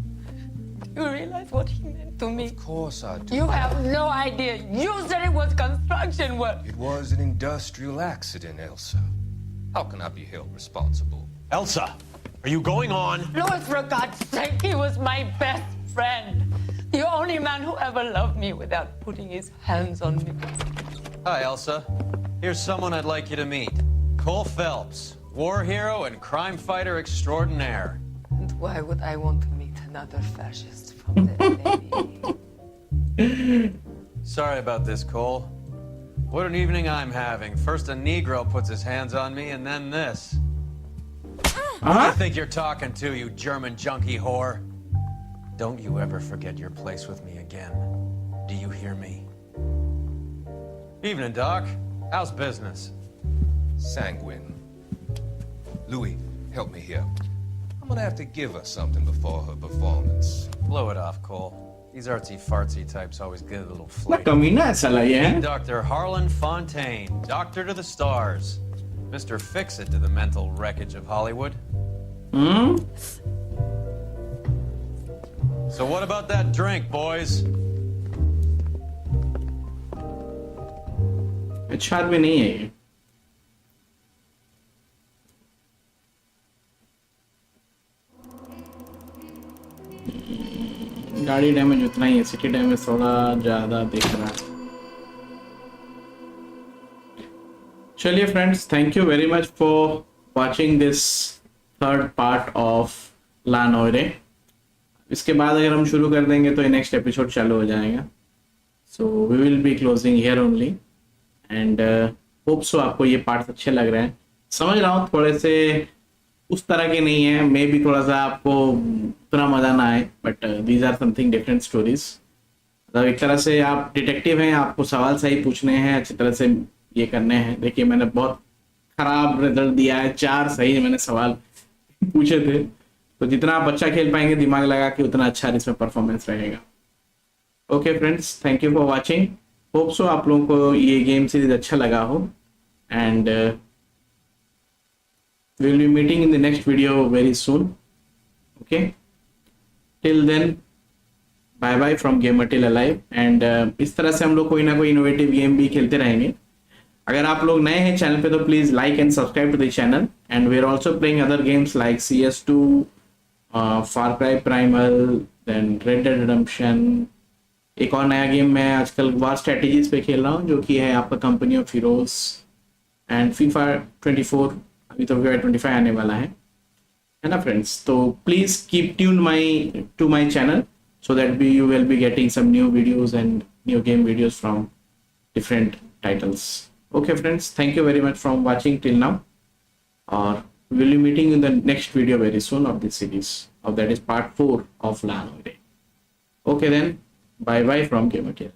Do you realize what he meant to me? Of course I do. You have no idea. You said it was construction work. It was an industrial accident, Elsa. How can I be held responsible? Elsa, are you going on? Louis, for God's sake, he was my best friend. The only man who ever loved me without putting his hands on me. Hi, Elsa. Here's someone I'd like you to meet. Cole Phelps, war hero and crime fighter extraordinaire. And why would I want to meet another fascist from there, baby? Sorry about this, Cole. What an evening I'm having. First a Negro puts his hands on me, and then this. I think you're talking to, you German junkie whore. Don't you ever forget your place with me again. Do you hear me? Evening, Doc. How's business? Sanguine. Louis, help me here. I'm gonna have to give her something before her performance. Blow it off, Cole. These artsy-fartsy types always get a little ना flavor. कमीना है साला ये है Meet Dr. Harlan Fontaine, doctor to the stars. Mr. Fix-It to the mental wreckage of Hollywood. So what about that drink, boys? अच्छा आदमी नहीं है ये गाड़ी डैमेज उतना ही है सिटी डैमेज थोड़ा ज़्यादा दिख रहा है चलिए friends thank you very much for watching this third part of La Noire इसके बाद अगर हम शुरू कर देंगे तो नेक्स्ट एपिसोड चालू हो जाएगा so we will be closing here only and hope so आपको ये पार्ट्स अच्छे लग रहे हैं समझ रहा हूँ थोड़े से उस तरह के नहीं है मे भी थोड़ा सा आपको उतना मजा ना आए but these are something different stories मतलब एक तरह से आप डिटेक्टिव हैं आपको सवाल सही पूछने हैं अच्छी तरह से ये करने हैं देखिए मैंने बहुत खराब रिजल्ट दिया है 4 सही मैंने सवाल पूछे थे तो जितना आप अच्छा खेल पाएंगे दिमाग लगा के उतना अच्छा इसमें परफॉर्मेंस रहेगा okay friends thank you for watching hope so आप लोगों को ये गेम सीरीज अच्छा लगा हो and we will be meeting in the next video very soon okay till then bye bye from gamer till alive and इस तरह से हम लोग कोई ना कोई इनोवेटिव गेम भी खेलते रहेंगे अगर आप लोग नए हैं चैनल पे तो please like and subscribe to the channel and we are also playing other games like CS2 Far Cry Primal then Red Dead Redemption एक और नया गेम मैं आजकल वार स्ट्रेटेजीज पे खेल रहा हूँ जो कि है आपका company of heroes and FIFA 24 अभी तो FIFA 25 आने वाला है ना फ्रेंड्स तो please keep tuned to my channel so that you will be getting some new videos and new game videos from different titles okay friends thank you very much from watching till now और we'll be meeting in the next video very soon of this series of that is part 4 of LAN. Okay then bye bye from Gamer Care.